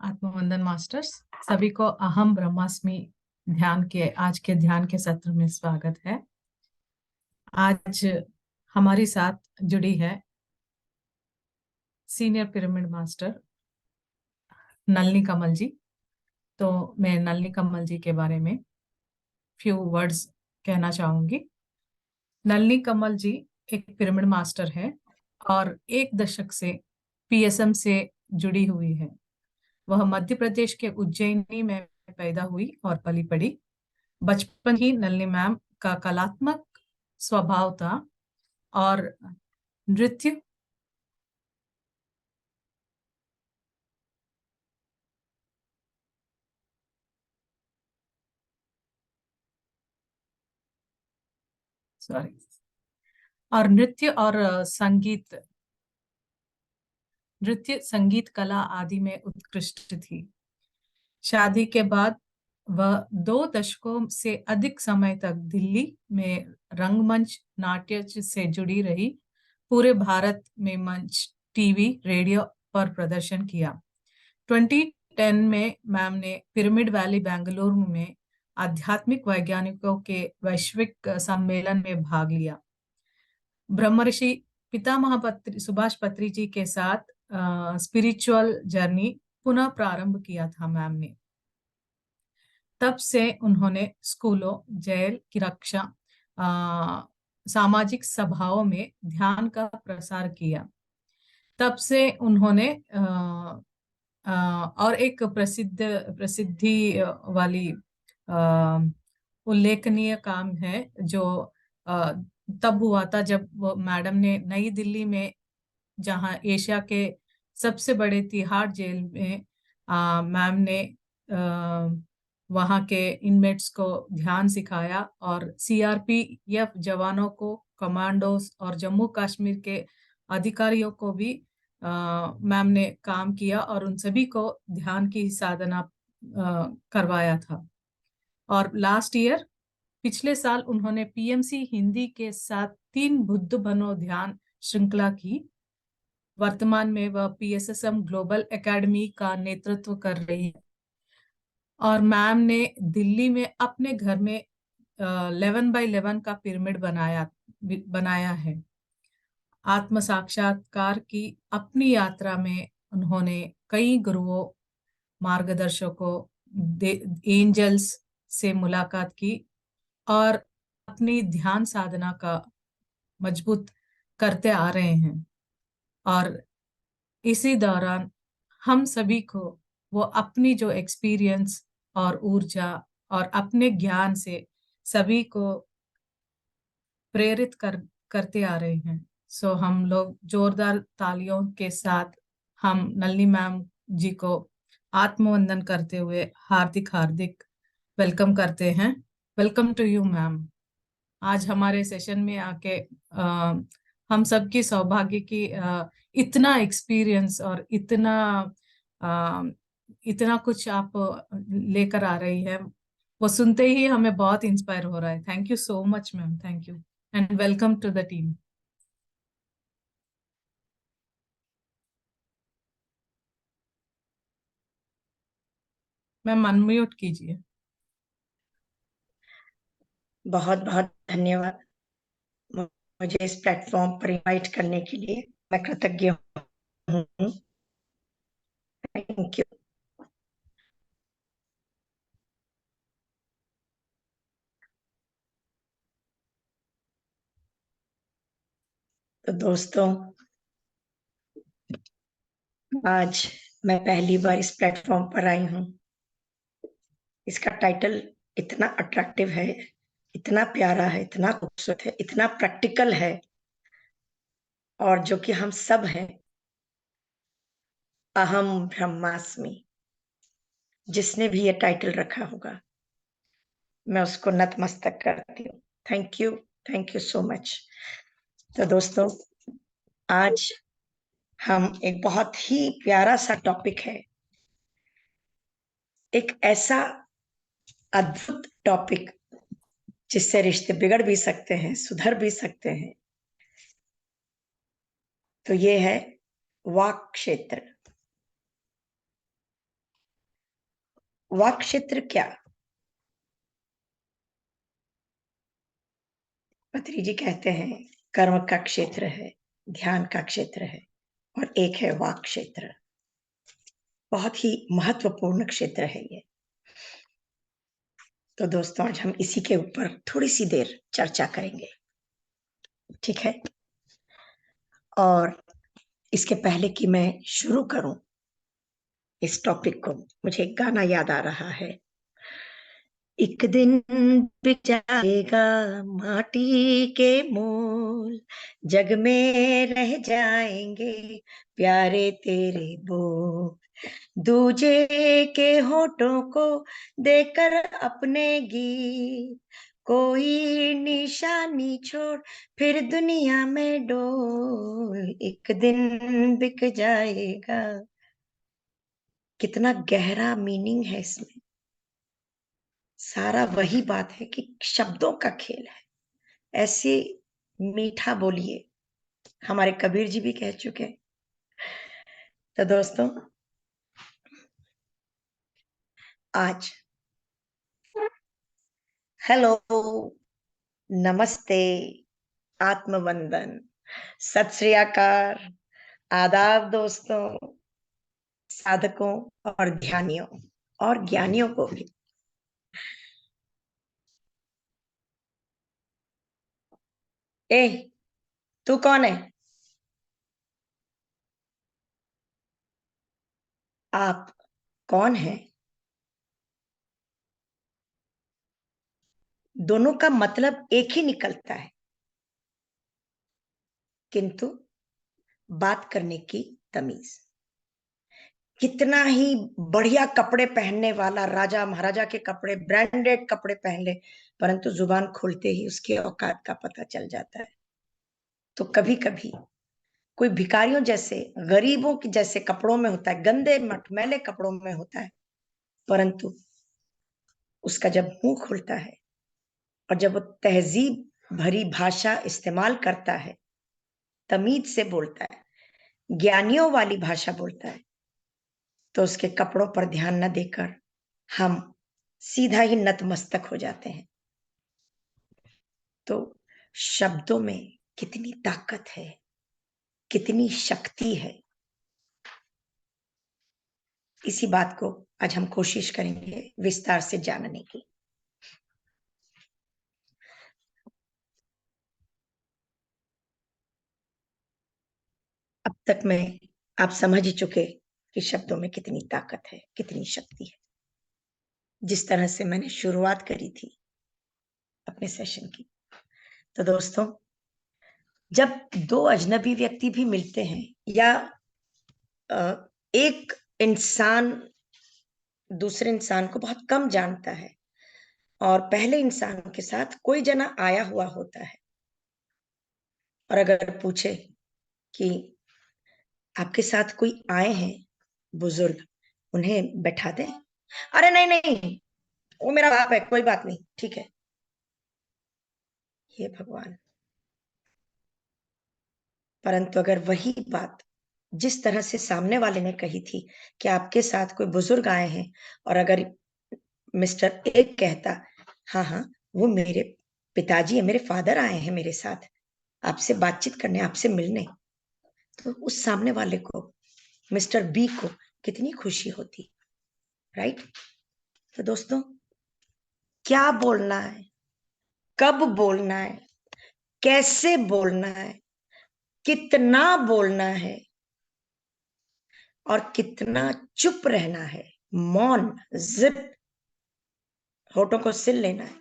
आत्मवंदन masters. सभी को अहम ब्रह्मास्मि ध्यान के आज के ध्यान के सत्र में स्वागत है। आज हमारी साथ जुड़ी है सीनियर पिरामिड मास्टर नलिनी कमल जी। तो मैं नलिनी कमल जी के बारे में फ्यू वर्ड्स कहना चाहूंगी। नलिनी कमल जी एक पिरामिड मास्टर है और एक दशक से पीएसएम से जुड़ी हुई है। वह मध्य प्रदेश के उज्जैनी में पैदा हुई और पली पड़ी। बचपन ही नलिनी मैम का कलात्मक स्वभाव था और नृत्य सॉरी और नृत्य संगीत कला आदि में उत्कृष्ट थी। शादी के बाद वह 2 दशकों से अधिक समय तक दिल्ली में रंगमंच नाट्य से जुड़ी रही। पूरे भारत में मंच, टीवी, रेडियो पर प्रदर्शन किया। 2010 में मैम ने पिरामिड वैली बेंगलुरु में आध्यात्मिक वैज्ञानिकों के वैश्विक सम्मेलन में भाग लिया। ब्रह्मर्षि पितामह पत्री सुभाष पत्री जी के साथ स्पिरिचुअल जर्नी पुनः प्रारंभ किया था मैम ने। तब से उन्होंने स्कूलों, जेल की रक्षा, सामाजिक सभाओं में ध्यान का प्रसार किया। तब से उन्होंने और एक प्रसिद्धि वाली उल्लेखनीय काम है जो तब हुआ था जब वो मैडम ने नई दिल्ली में, जहां एशिया के सबसे बड़े तिहाड़ जेल में मैम ने वहां के इनमेट्स को ध्यान सिखाया और सीआरपीएफ जवानों को, कमांडोस और जम्मू कश्मीर के अधिकारियों को भी मैम ने काम किया और उन सभी को ध्यान की साधना करवाया था। और लास्ट ईयर, पिछले साल, उन्होंने पीएमसी हिंदी के साथ 3 बुद्ध बनो ध्यान श्रृंखला की। वर्तमान में वह पीएसएसएम ग्लोबल एकेडमी का नेतृत्व कर रही है और मैम ने दिल्ली में अपने घर में 11x11 का पिरामिड बनाया है। आत्म साक्षात्कार की अपनी यात्रा में उन्होंने कई गुरुओं, मार्गदर्शकों, एंजल्स से मुलाकात की और अपनी ध्यान साधना का मजबूत करते आ रहे हैं। और इसी दौरान हम सभी को वो अपनी जो एक्सपीरियंस और ऊर्जा और अपने ज्ञान से सभी को प्रेरित करते आ रहे हैं। सो हम लोग जोरदार तालियों के साथ हम नलिनी मैम जी को आत्मवंदन करते हुए हार्दिक हार्दिक वेलकम करते हैं। Welcome to you ma'am. आज हमारे सेशन में आके हम सबकी सौभाग्य की इतना एक्सपीरियंस और अ, इतना कुछ आप लेकर आ रही है, वो सुनते ही हमें बहुत इंस्पायर हो रहा है। Thank you so much ma'am. Thank you and welcome to the team. Ma'am unmute कीजिए। बहुत बहुत धन्यवाद मुझे इस प्लेटफॉर्म पर इनवाइट करने के लिए। मैं कृतज्ञ हूँ। Thank you. तो दोस्तों, आज मैं पहली बार इस प्लेटफॉर्म पर आई हूँ। इसका टाइटल इतना अट्रैक्टिव है, इतना प्यारा है, इतना खूबसूरत है, इतना प्रैक्टिकल है, और जो कि हम सब हैं। अहम ब्रह्मास्मि। जिसने भी ये टाइटल रखा होगा, मैं उसको नतमस्तक करती हूँ। Thank you so much. तो दोस्तों, आज हम एक बहुत ही प्यारा सा टॉपिक है, एक ऐसा अद्भुत टॉपिक जिससे रिश्ते बिगड़ भी सकते हैं, सुधर भी सकते हैं। तो ये है वाक क्षेत्र। वाक क्षेत्र क्या? पत्री जी कहते हैं कर्म का क्षेत्र है, ध्यान का क्षेत्र है, और एक है वाक क्षेत्र। बहुत ही महत्वपूर्ण क्षेत्र है ये। तो दोस्तों आज हम इसी के ऊपर थोड़ी सी देर चर्चा करेंगे, ठीक है? और इसके पहले कि मैं शुरू करूं इस टॉपिक को, मुझे एक गाना याद आ रहा है। एक दिन बिक जाएगा माटी के मोल, जग में रह जाएंगे प्यारे तेरे बोल। दूजे के होठों को देकर अपने गीत, कोई निशानी छोड़ फिर दुनिया में डोल। एक दिन बिक जाएगा। कितना गहरा मीनिंग है इसमें। सारा वही बात है कि शब्दों का खेल है। ऐसे मीठा बोलिए, हमारे कबीर जी भी कह चुके। तो दोस्तों आज हेलो, नमस्ते, आत्मवंदन, सत श्री अकाल, आदाब दोस्तों, साधकों और ध्यानियों और ज्ञानियों को भी। ए, तू कौन है? आप कौन है? दोनों का मतलब एक ही निकलता है, किंतु बात करने की तमीज। कितना ही बढ़िया कपड़े पहनने वाला राजा महाराजा के कपड़े, ब्रांडेड कपड़े पहन ले, परंतु जुबान खोलते ही उसके औकात का पता चल जाता है। तो कभी कभी कोई भिखारियों जैसे, गरीबों के जैसे कपड़ों में होता है, गंदे मटमैले कपड़ों में होता है, परंतु उसका जब मुंह खुलता है और जब वो तहजीब भरी भाषा इस्तेमाल करता है, तमीज से बोलता है, ज्ञानियों वाली भाषा बोलता है, तो उसके कपड़ों पर ध्यान न देकर हम सीधा ही नतमस्तक हो जाते हैं। तो शब्दों में कितनी ताकत है, कितनी शक्ति है, इसी बात को आज हम कोशिश करेंगे विस्तार से जानने की। अब तक मैं आप समझ ही चुके कि शब्दों में कितनी ताकत है, कितनी शक्ति है। जिस तरह से मैंने शुरुआत करी थी अपने सेशन की, तो दोस्तों जब दो अजनबी व्यक्ति भी मिलते हैं या एक इंसान दूसरे इंसान को बहुत कम जानता है और पहले इंसान के साथ कोई जना आया हुआ होता है, और अगर पूछे कि आपके साथ कोई आए हैं बुजुर्ग, उन्हें बैठा दें, अरे नहीं नहीं, वो मेरा बाप है, कोई बात नहीं, ठीक है। ये भगवान। परंतु अगर वही बात जिस तरह से सामने वाले ने कही थी कि आपके साथ कोई बुजुर्ग आए हैं, और अगर मिस्टर एक कहता हाँ हाँ वो मेरे पिताजी है, मेरे फादर आए हैं मेरे साथ आपसे बातचीत करने, आपसे मिलने, तो उस सामने वाले को, मिस्टर बी को कितनी खुशी होती, राइट? तो दोस्तों क्या बोलना है, कब बोलना है, कैसे बोलना है, कितना बोलना है और कितना चुप रहना है, मौन, जिप, होठों को सिल लेना है,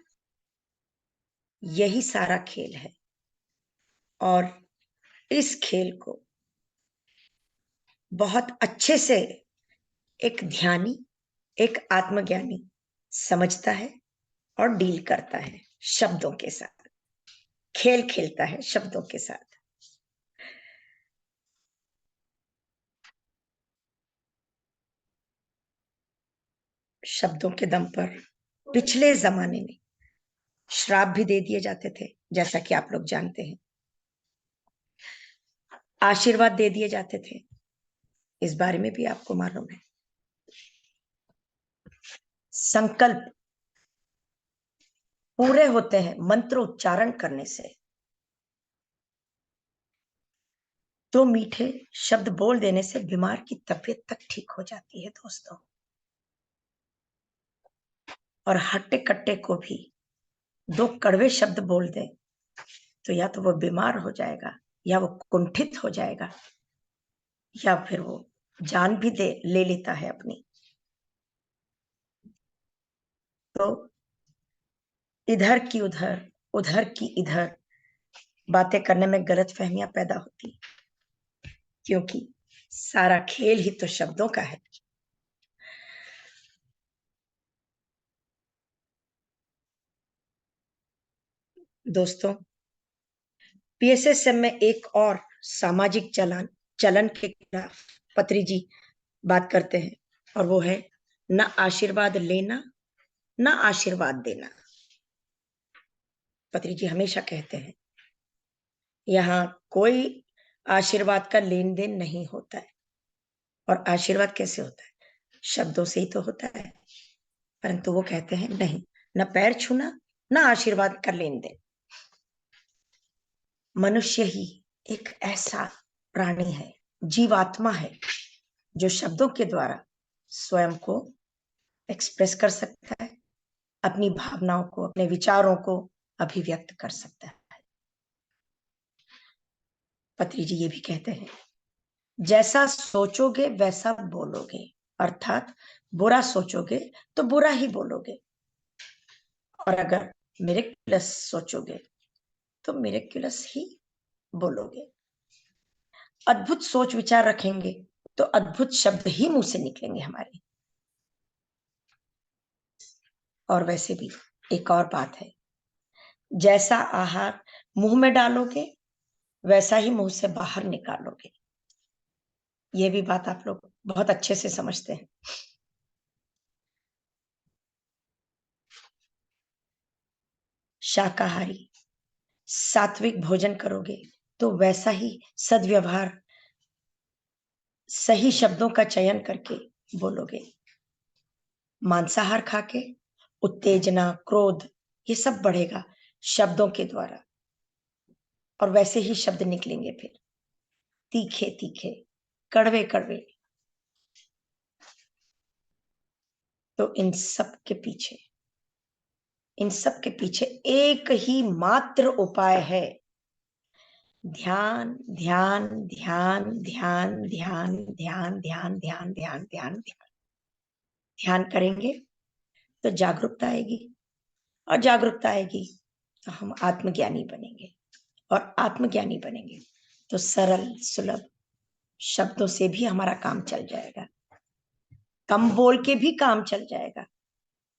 यही सारा खेल है। और इस खेल को बहुत अच्छे से एक ध्यानी, एक आत्मज्ञानी समझता है और डील करता है शब्दों के साथ, खेल खेलता है शब्दों के साथ। शब्दों के दम पर पिछले जमाने में श्राप भी दे दिए जाते थे, जैसा कि आप लोग जानते हैं, आशीर्वाद दे दिए जाते थे, इस बारे में भी आपको मालूम है। संकल्प पूरे होते हैं मंत्र उच्चारण करने से। तो मीठे शब्द बोल देने से बीमार की तबीयत तक ठीक हो जाती है दोस्तों। और हट्टे कट्टे को भी दो कड़वे शब्द बोल दे तो या तो वो बीमार हो जाएगा, या वो कुंठित हो जाएगा, या फिर वो जान भी ले लेता है अपनी। तो इधर की उधर, उधर की इधर बातें करने में गलतफहमियां पैदा होती, क्योंकि सारा खेल ही तो शब्दों का है। दोस्तों, पीएसएसएम में एक और सामाजिक चलन के खिलाफ पत्री जी बात करते हैं, और वो है न आशीर्वाद लेना, न आशीर्वाद देना। पत्री जी हमेशा कहते हैं यहाँ कोई आशीर्वाद का लेन देन नहीं होता है। और आशीर्वाद कैसे होता है? शब्दों से ही तो होता है। परंतु वो कहते हैं नहीं, न पैर छूना, न आशीर्वाद का लेन देन। मनुष्य ही एक ऐसा प्राणी है, जीवात्मा है, जो शब्दों के द्वारा स्वयं को एक्सप्रेस कर सकता है, अपनी भावनाओं को, अपने विचारों को अभिव्यक्त कर सकता है। पत्री जी ये भी कहते हैं जैसा सोचोगे वैसा बोलोगे, अर्थात बुरा सोचोगे तो बुरा ही बोलोगे, और अगर मिरेक्युलस सोचोगे तो मिरेक्युलस ही बोलोगे। अद्भुत सोच विचार रखेंगे तो अद्भुत शब्द ही मुंह से निकलेंगे हमारे। और वैसे भी एक और बात है, जैसा आहार मुंह में डालोगे वैसा ही मुंह से बाहर निकालोगे। ये भी बात आप लोग बहुत अच्छे से समझते हैं। शाकाहारी सात्विक भोजन करोगे तो वैसा ही सद्व्यवहार, सही शब्दों का चयन करके बोलोगे। मांसाहार खाके उत्तेजना, क्रोध, ये सब बढ़ेगा शब्दों के द्वारा, और वैसे ही शब्द निकलेंगे फिर तीखे तीखे, कड़वे कड़वे। तो इन सब के पीछे एक ही मात्र उपाय है, ध्यान ध्यान ध्यान ध्यान ध्यान ध्यान ध्यान ध्यान ध्यान ध्यान ध्यान। ध्यान करेंगे तो जागरूकता आएगी, और जागरूकता आएगी तो हम आत्मज्ञानी बनेंगे, और आत्मज्ञानी बनेंगे तो सरल सुलभ शब्दों से भी हमारा काम चल जाएगा, कम बोल के भी काम चल जाएगा,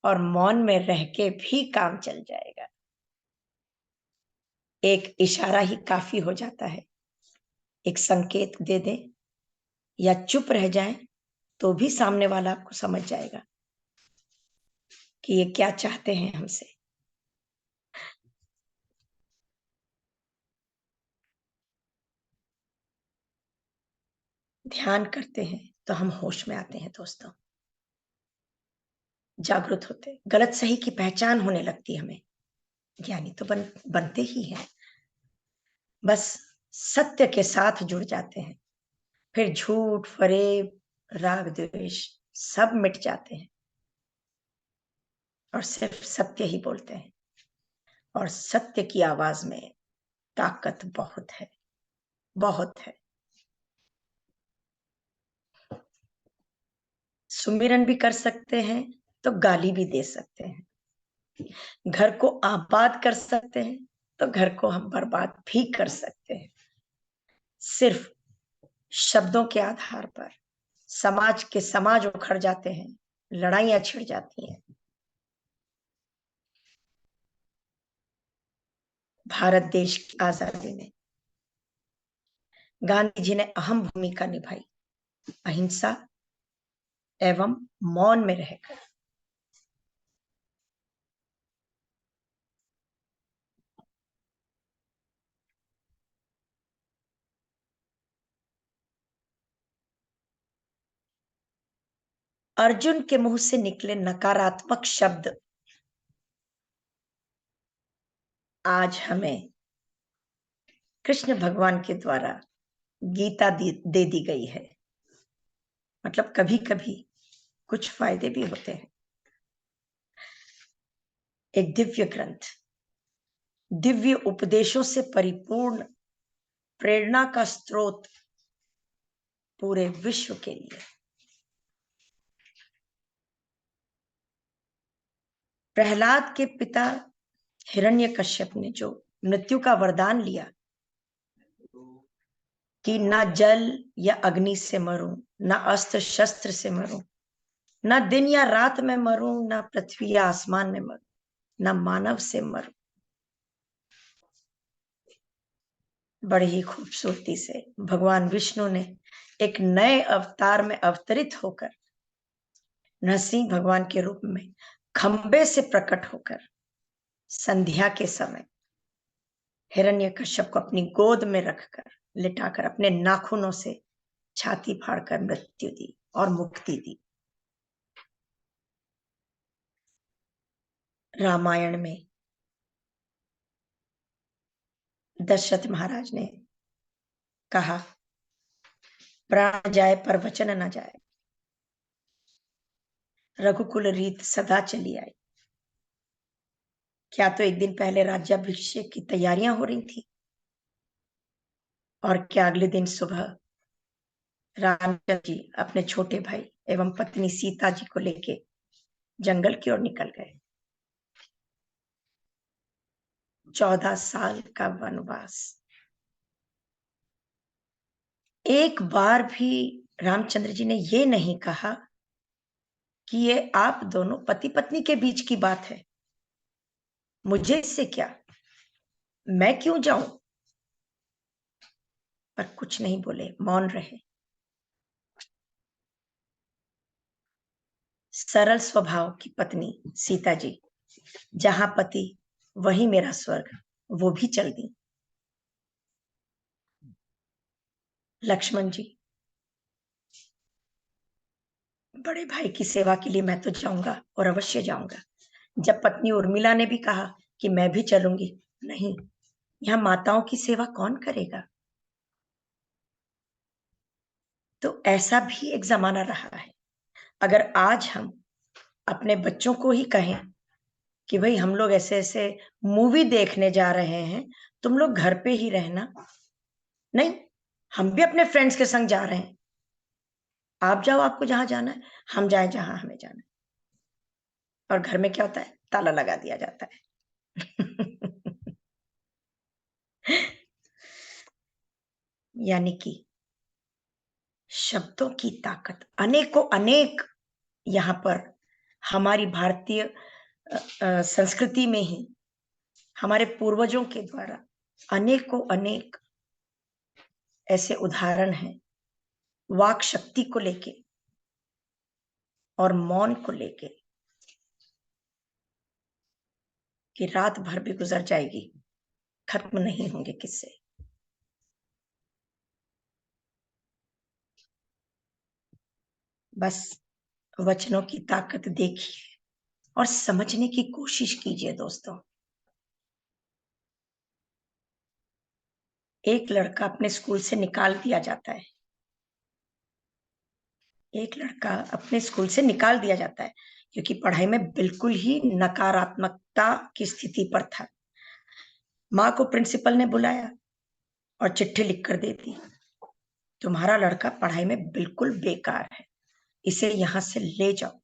और मौन में रह के भी काम चल जाएगा। एक इशारा ही काफी हो जाता है, एक संकेत दे दें या चुप रह जाएं तो भी सामने वाला आपको समझ जाएगा कि ये क्या चाहते हैं हमसे। ध्यान करते हैं तो हम होश में आते हैं दोस्तों, जागृत होते, गलत सही की पहचान होने लगती है हमें। ज्ञानी तो बनते ही हैं, बस सत्य के साथ जुड़ जाते हैं, फिर झूठ फरेब राग द्वेष सब मिट जाते हैं, और सिर्फ सत्य ही बोलते हैं। और सत्य की आवाज में ताकत बहुत है, बहुत है। सुमिरन भी कर सकते हैं तो गाली भी दे सकते हैं, घर को आबाद कर सकते हैं तो घर को हम बर्बाद भी कर सकते हैं। सिर्फ शब्दों के आधार पर समाज उखड़ जाते हैं, लड़ाइयां छिड़ जाती हैं। भारत देश की आजादी में गांधी जी ने अहम भूमिका निभाई, अहिंसा एवं मौन में रहकर। अर्जुन के मुंह से निकले नकारात्मक शब्द आज हमें कृष्ण भगवान के द्वारा गीता दे दी गई है। मतलब कभी कभी कुछ फायदे भी होते हैं। एक दिव्य ग्रंथ, दिव्य उपदेशों से परिपूर्ण, प्रेरणा का स्रोत पूरे विश्व के लिए। प्रहलाद के पिता हिरण्यकश्यप ने जो मृत्यु का वरदान लिया कि ना जल या अग्नि से मरूं, ना अस्त्र शस्त्र से मरूं, ना दिन या रात में मरूं, ना पृथ्वी या आसमान में मरूं, ना मानव से मरूं, बड़ी ही खूबसूरती से भगवान विष्णु ने एक नए अवतार में अवतरित होकर नरसिंह भगवान के रूप में खंबे से प्रकट होकर संध्या के समय हिरण्यकश्यप को अपनी गोद में रखकर लिटाकर अपने नाखूनों से छाती फाड़कर मृत्यु दी और मुक्ति दी। रामायण में दशरथ महाराज ने कहा, प्राण जाए पर वचन न जाए, रघुकुल रीत सदा चली आई। क्या तो एक दिन पहले राज्याभिषेक की तैयारियां हो रही थी और क्या अगले दिन सुबह रामचंद्र जी अपने छोटे भाई एवं पत्नी सीता जी को लेके जंगल की ओर निकल गए। 14 साल का वनवास। एक बार भी रामचंद्र जी ने ये नहीं कहा कि ये आप दोनों पति पत्नी के बीच की बात है, मुझे इससे क्या, मैं क्यों जाऊं। पर कुछ नहीं बोले, मौन रहे। सरल स्वभाव की पत्नी सीता जी, जहां पति वही मेरा स्वर्ग, वो भी चल दी। लक्ष्मण जी, बड़े भाई की सेवा के लिए मैं तो जाऊंगा और अवश्य जाऊंगा। जब पत्नी उर्मिला ने भी कहा कि मैं भी चलूंगी, नहीं, यहां माताओं की सेवा कौन करेगा। तो ऐसा भी एक जमाना रहा है। अगर आज हम अपने बच्चों को ही कहें कि भाई हम लोग ऐसे ऐसे मूवी देखने जा रहे हैं, तुम लोग घर पे ही रहना, नहीं, हम भी अपने फ्रेंड्स के संग जा रहे हैं, आप जाओ आपको जहां जाना है, हम जाए जहां हमें जाना है। और घर में क्या होता है, ताला लगा दिया जाता है। यानी कि शब्दों की ताकत अनेकों अनेक यहाँ पर हमारी भारतीय संस्कृति में ही हमारे पूर्वजों के द्वारा अनेकों अनेक ऐसे उदाहरण हैं वाक शक्ति को लेके और मौन को लेके कि रात भर भी गुजर जाएगी, खत्म नहीं होंगे किस्से। बस वचनों की ताकत देखिए और समझने की कोशिश कीजिए दोस्तों। एक लड़का अपने स्कूल से निकाल दिया जाता है, एक लड़का अपने स्कूल से निकाल दिया जाता है क्योंकि पढ़ाई में बिल्कुल ही नकारात्मकता की स्थिति पर था। माँ को प्रिंसिपल ने बुलाया और चिट्ठी लिखकर दे दी, तुम्हारा लड़का पढ़ाई में बिल्कुल बेकार है, इसे यहां से ले जाओ,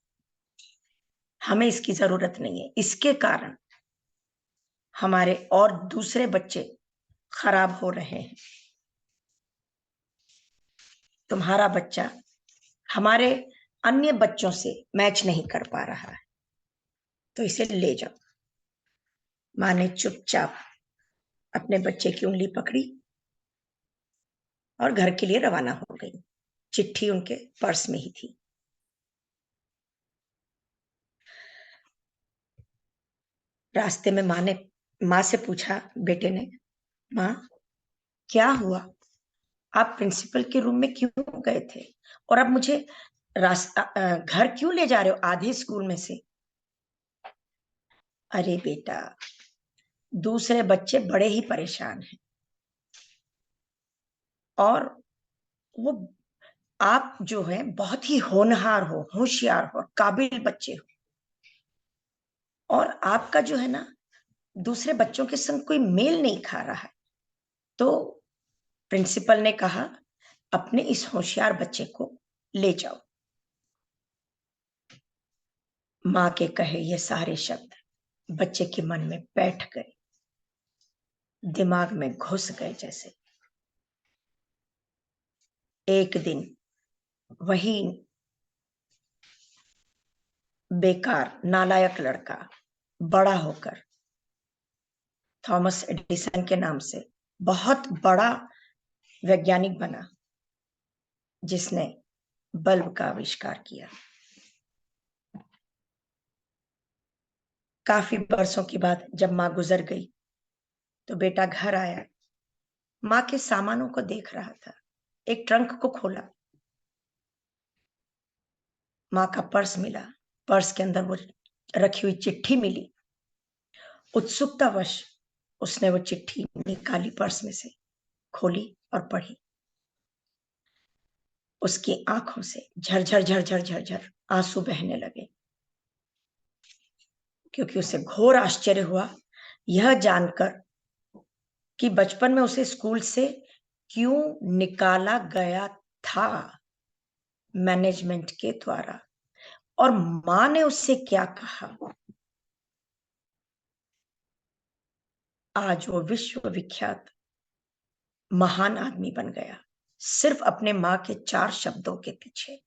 हमें इसकी जरूरत नहीं है, इसके कारण हमारे और दूसरे बच्चे खराब हो रहे हैं, तुम्हारा बच्चा हमारे अन्य बच्चों से मैच नहीं कर पा रहा है, तो इसे ले जाओ। माँ ने चुपचाप अपने बच्चे की उंगली पकड़ी और घर के लिए रवाना हो गई। चिट्ठी उनके पर्स में ही थी। रास्ते में माँ से पूछा बेटे ने, माँ क्या हुआ, आप प्रिंसिपल के रूम में क्यों गए थे और अब मुझे घर क्यों ले जा रहे हो आधे स्कूल में से? अरे बेटा, दूसरे बच्चे बड़े ही परेशान हैं और वो आप जो है बहुत ही होनहार हो, होशियार हो, काबिल बच्चे हो, और आपका जो है ना दूसरे बच्चों के संग कोई मेल नहीं खा रहा है। तो प्रिंसिपल ने कहा, अपने इस होशियार बच्चे को ले जाओ। माँ के कहे ये सारे शब्द बच्चे के मन में बैठ गए, दिमाग में घुस गए जैसे। एक दिन वही बेकार नालायक लड़का बड़ा होकर थॉमस एडिसन के नाम से बहुत बड़ा वैज्ञानिक बना, जिसने बल्ब का आविष्कार किया। काफी बरसों के बाद जब माँ गुजर गई तो बेटा घर आया, माँ के सामानों को देख रहा था। एक ट्रंक को खोला, माँ का पर्स मिला। पर्स के अंदर वो रखी हुई चिट्ठी मिली। उत्सुकतावश उसने वो चिट्ठी निकाली, पर्स में से खोली और पढ़ी। उसकी आंखों से झरझर झरझर झरझर आंसू बहने लगे, क्योंकि उसे घोर आश्चर्य हुआ यह जानकर कि बचपन में उसे स्कूल से क्यों निकाला गया था मैनेजमेंट के द्वारा, और मां ने उससे क्या कहा। आज वो विश्व विख्यात महान आदमी बन गया, सिर्फ अपने मां के 4 शब्दों के पीछे।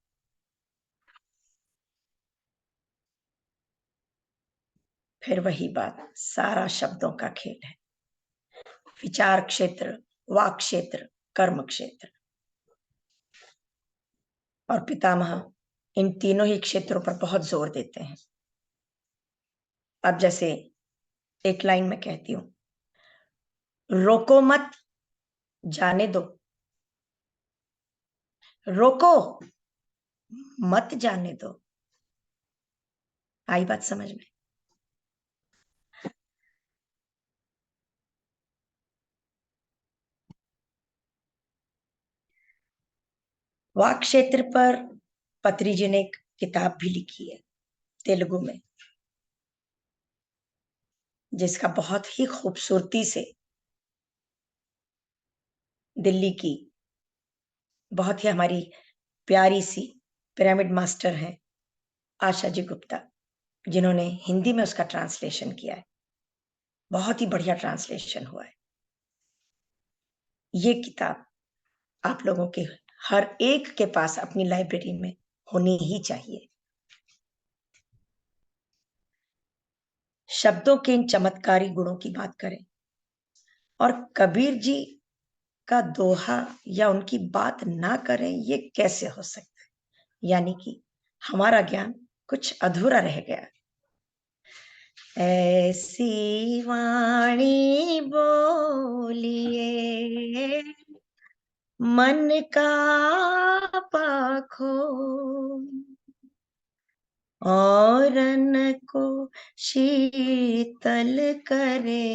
फिर वही बात, सारा शब्दों का खेल है। विचार क्षेत्र, वाक क्षेत्र, कर्म क्षेत्र, और पितामह इन तीनों ही क्षेत्रों पर बहुत जोर देते हैं। अब जैसे एक लाइन में कहती हूं, रोको मत, जाने दो। रोको मत, जाने दो। आई बात समझ में? वाक क्षेत्र पर पत्री जी ने एक किताब भी लिखी है तेलुगु में, जिसका बहुत ही खूबसूरती से दिल्ली की बहुत ही हमारी प्यारी सी पिरामिड मास्टर हैं आशा जी गुप्ता, जिन्होंने हिंदी में उसका ट्रांसलेशन किया है। बहुत ही बढ़िया ट्रांसलेशन हुआ है। ये किताब आप लोगों के हर एक के पास अपनी लाइब्रेरी में होनी ही चाहिए। शब्दों के इन चमत्कारी गुणों की बात करें और कबीर जी का दोहा या उनकी बात ना करें, ये कैसे हो सकता है? यानी कि हमारा ज्ञान कुछ अधूरा रह गया। ऐसी वाणी बोलिए मन का पाखो, औरन को शीतल करे,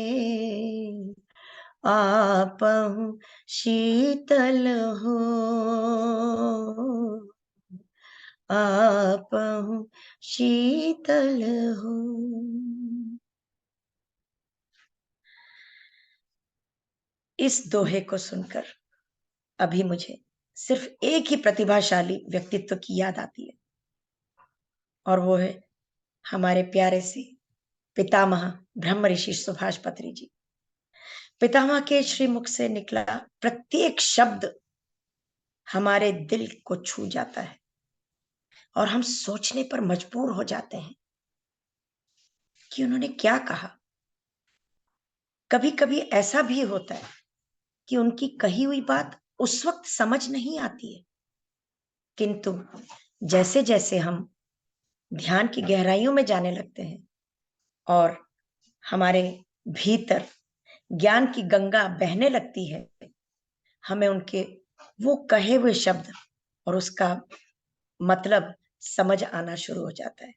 आपहु शीतल हो, आपहु शीतल हो। इस दोहे को सुनकर अभी मुझे सिर्फ एक ही प्रतिभाशाली व्यक्तित्व की याद आती है, और वो है हमारे प्यारे से पितामह ब्रह्म ऋषि सुभाष पत्री जी। पितामह के श्रीमुख से निकला प्रत्येक शब्द हमारे दिल को छू जाता है और हम सोचने पर मजबूर हो जाते हैं कि उन्होंने क्या कहा। कभी कभी ऐसा भी होता है कि उनकी कही हुई बात उस वक्त समझ नहीं आती है, किंतु जैसे जैसे हम ध्यान की गहराइयों में जाने लगते हैं और हमारे भीतर ज्ञान की गंगा बहने लगती है, हमें उनके वो कहे हुए शब्द और उसका मतलब समझ आना शुरू हो जाता है।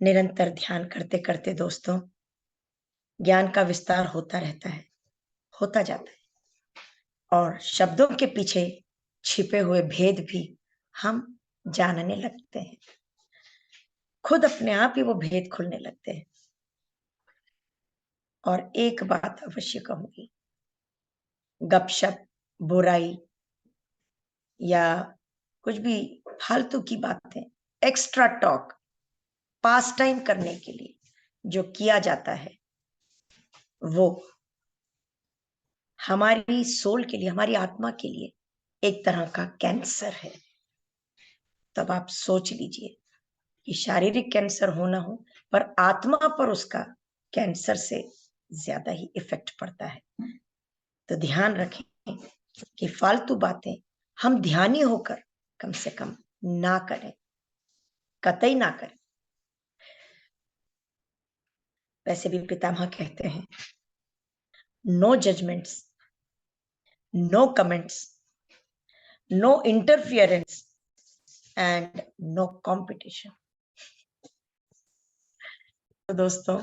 निरंतर ध्यान करते करते दोस्तों ज्ञान का विस्तार होता रहता है, होता जाता है, और शब्दों के पीछे छिपे हुए भेद भी हम जानने लगते हैं। खुद अपने आप ही वो भेद खुलने लगते हैं। और एक बात अवश्य कहूंगी, गपशप, बुराई या कुछ भी फालतू की बातें, एक्स्ट्रा टॉक, पास टाइम करने के लिए जो किया जाता है, वो हमारी सोल के लिए, हमारी आत्मा के लिए एक तरह का कैंसर है। तब आप सोच लीजिए कि शारीरिक कैंसर हो ना हो, पर आत्मा पर उसका कैंसर से ज्यादा ही इफेक्ट पड़ता है। तो ध्यान रखें कि फालतू बातें हम ध्यानी होकर कम से कम ना करें, कतई ना करें। वैसे भी पितामह कहते हैं, no judgements, no comments, no interference and no competition. तो दोस्तों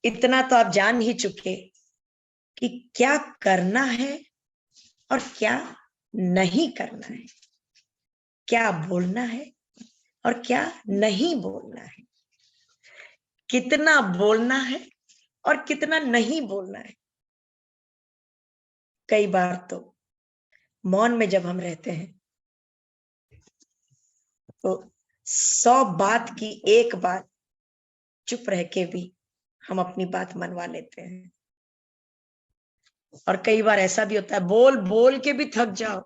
इतना तो आप जान ही चुके कि क्या करना है और क्या नहीं करना है, क्या बोलना है और क्या नहीं बोलना है, कितना बोलना है और कितना नहीं बोलना है। कई बार तो मौन में जब हम रहते हैं तो 100 बात की एक बात चुप रह के भी हम अपनी बात मनवा लेते हैं। और कई बार ऐसा भी होता है, बोल बोल के भी थक जाओ,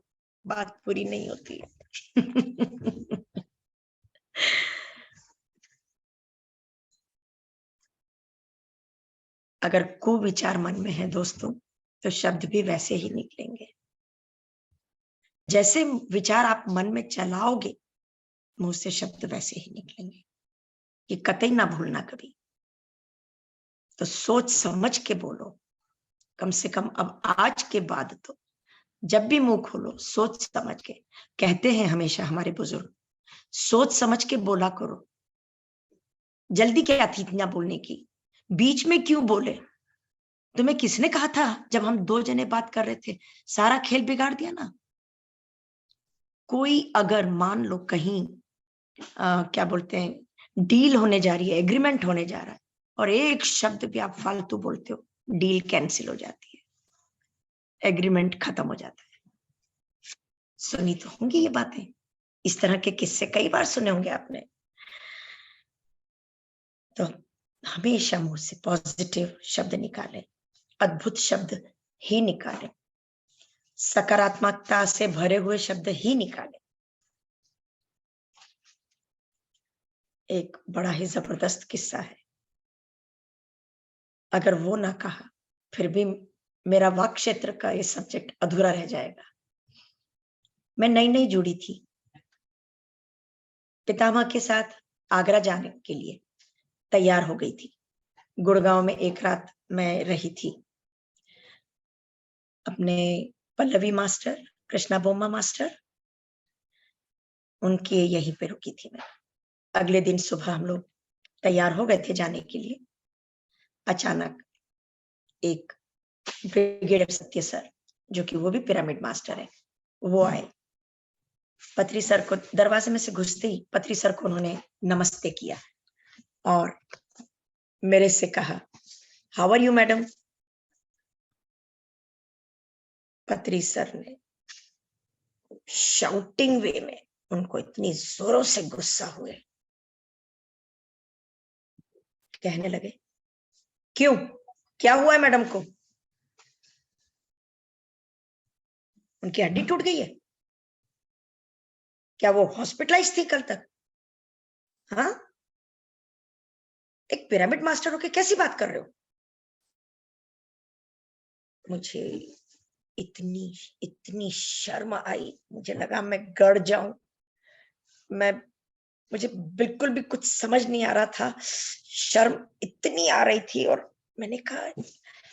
बात पूरी नहीं होती है। अगर कुविचार मन में है दोस्तों, तो शब्द भी वैसे ही निकलेंगे। जैसे विचार आप मन में चलाओगे, मुंह से शब्द वैसे ही निकलेंगे। ये कतई ना भूलना कभी। तो सोच समझ के बोलो, कम से कम अब आज के बाद तो जब भी मुंह खोलो सोच समझ के। कहते हैं हमेशा हमारे बुजुर्ग, सोच समझ के बोला करो। जल्दी क्या थी इतना बोलने की, बीच में क्यों बोले? तुम्हें किसने कहा था जब हम 2 जने बात कर रहे थे? सारा खेल बिगाड़ दिया ना। कोई अगर मान लो कहीं क्या बोलते हैं, डील होने जा रही है, एग्रीमेंट होने जा रहा है, और एक शब्द भी आप फालतू बोलते हो, डील कैंसिल हो जाती है, एग्रीमेंट खत्म हो जाता है। सुनी तो होंगी ये बातें, इस तरह के किस्से कई बार सुने होंगे आपने। तो हमेशा मुंह से पॉजिटिव शब्द निकालें, अद्भुत शब्द ही निकालें, सकारात्मकता से भरे हुए शब्द ही निकालें। एक बड़ा ही जबरदस्त किस्सा है, अगर वो ना कहा फिर भी मेरा वाक क्षेत्र का ये सब्जेक्ट अधूरा रह जाएगा। मैं नई नई जुड़ी थी, पितामह के साथ आगरा जाने के लिए तैयार हो गई थी। गुड़गांव में एक रात मैं रही थी। अपने पल्लवी मास्टर, कृष्णा बोम्मा मास्टर, उनके यहीं पे रुकी थी मैं। अगले दिन सुबह हम लोग तैयार हो गए थे जाने के लिए। अचानक एक ब्रिगेडियर सत्य सर, जो कि वो भी पिरामिड मास्टर है, वो आए। पत्री सर को दरवाजे में से घुसते ही पत्री सर को उन्होंने नमस्ते किया और मेरे से कहा, हाउ आर यू मैडम? पत्री सर ने शाउटिंग वे में उनको इतनी जोरों से गुस्सा हुए, कहने लगे, क्यों, क्या हुआ है मैडम को? उनकी हड्डी टूट गई है? क्या वो हॉस्पिटलाइज थी कल तक? हाँ, एक पिरामिड मास्टर होके कैसी बात कर रहे हो? मुझे इतनी इतनी शर्म आई, मुझे लगा मैं गड़ जाऊं। मुझे बिल्कुल भी कुछ समझ नहीं आ रहा था, शर्म इतनी आ रही थी। और मैंने कहा,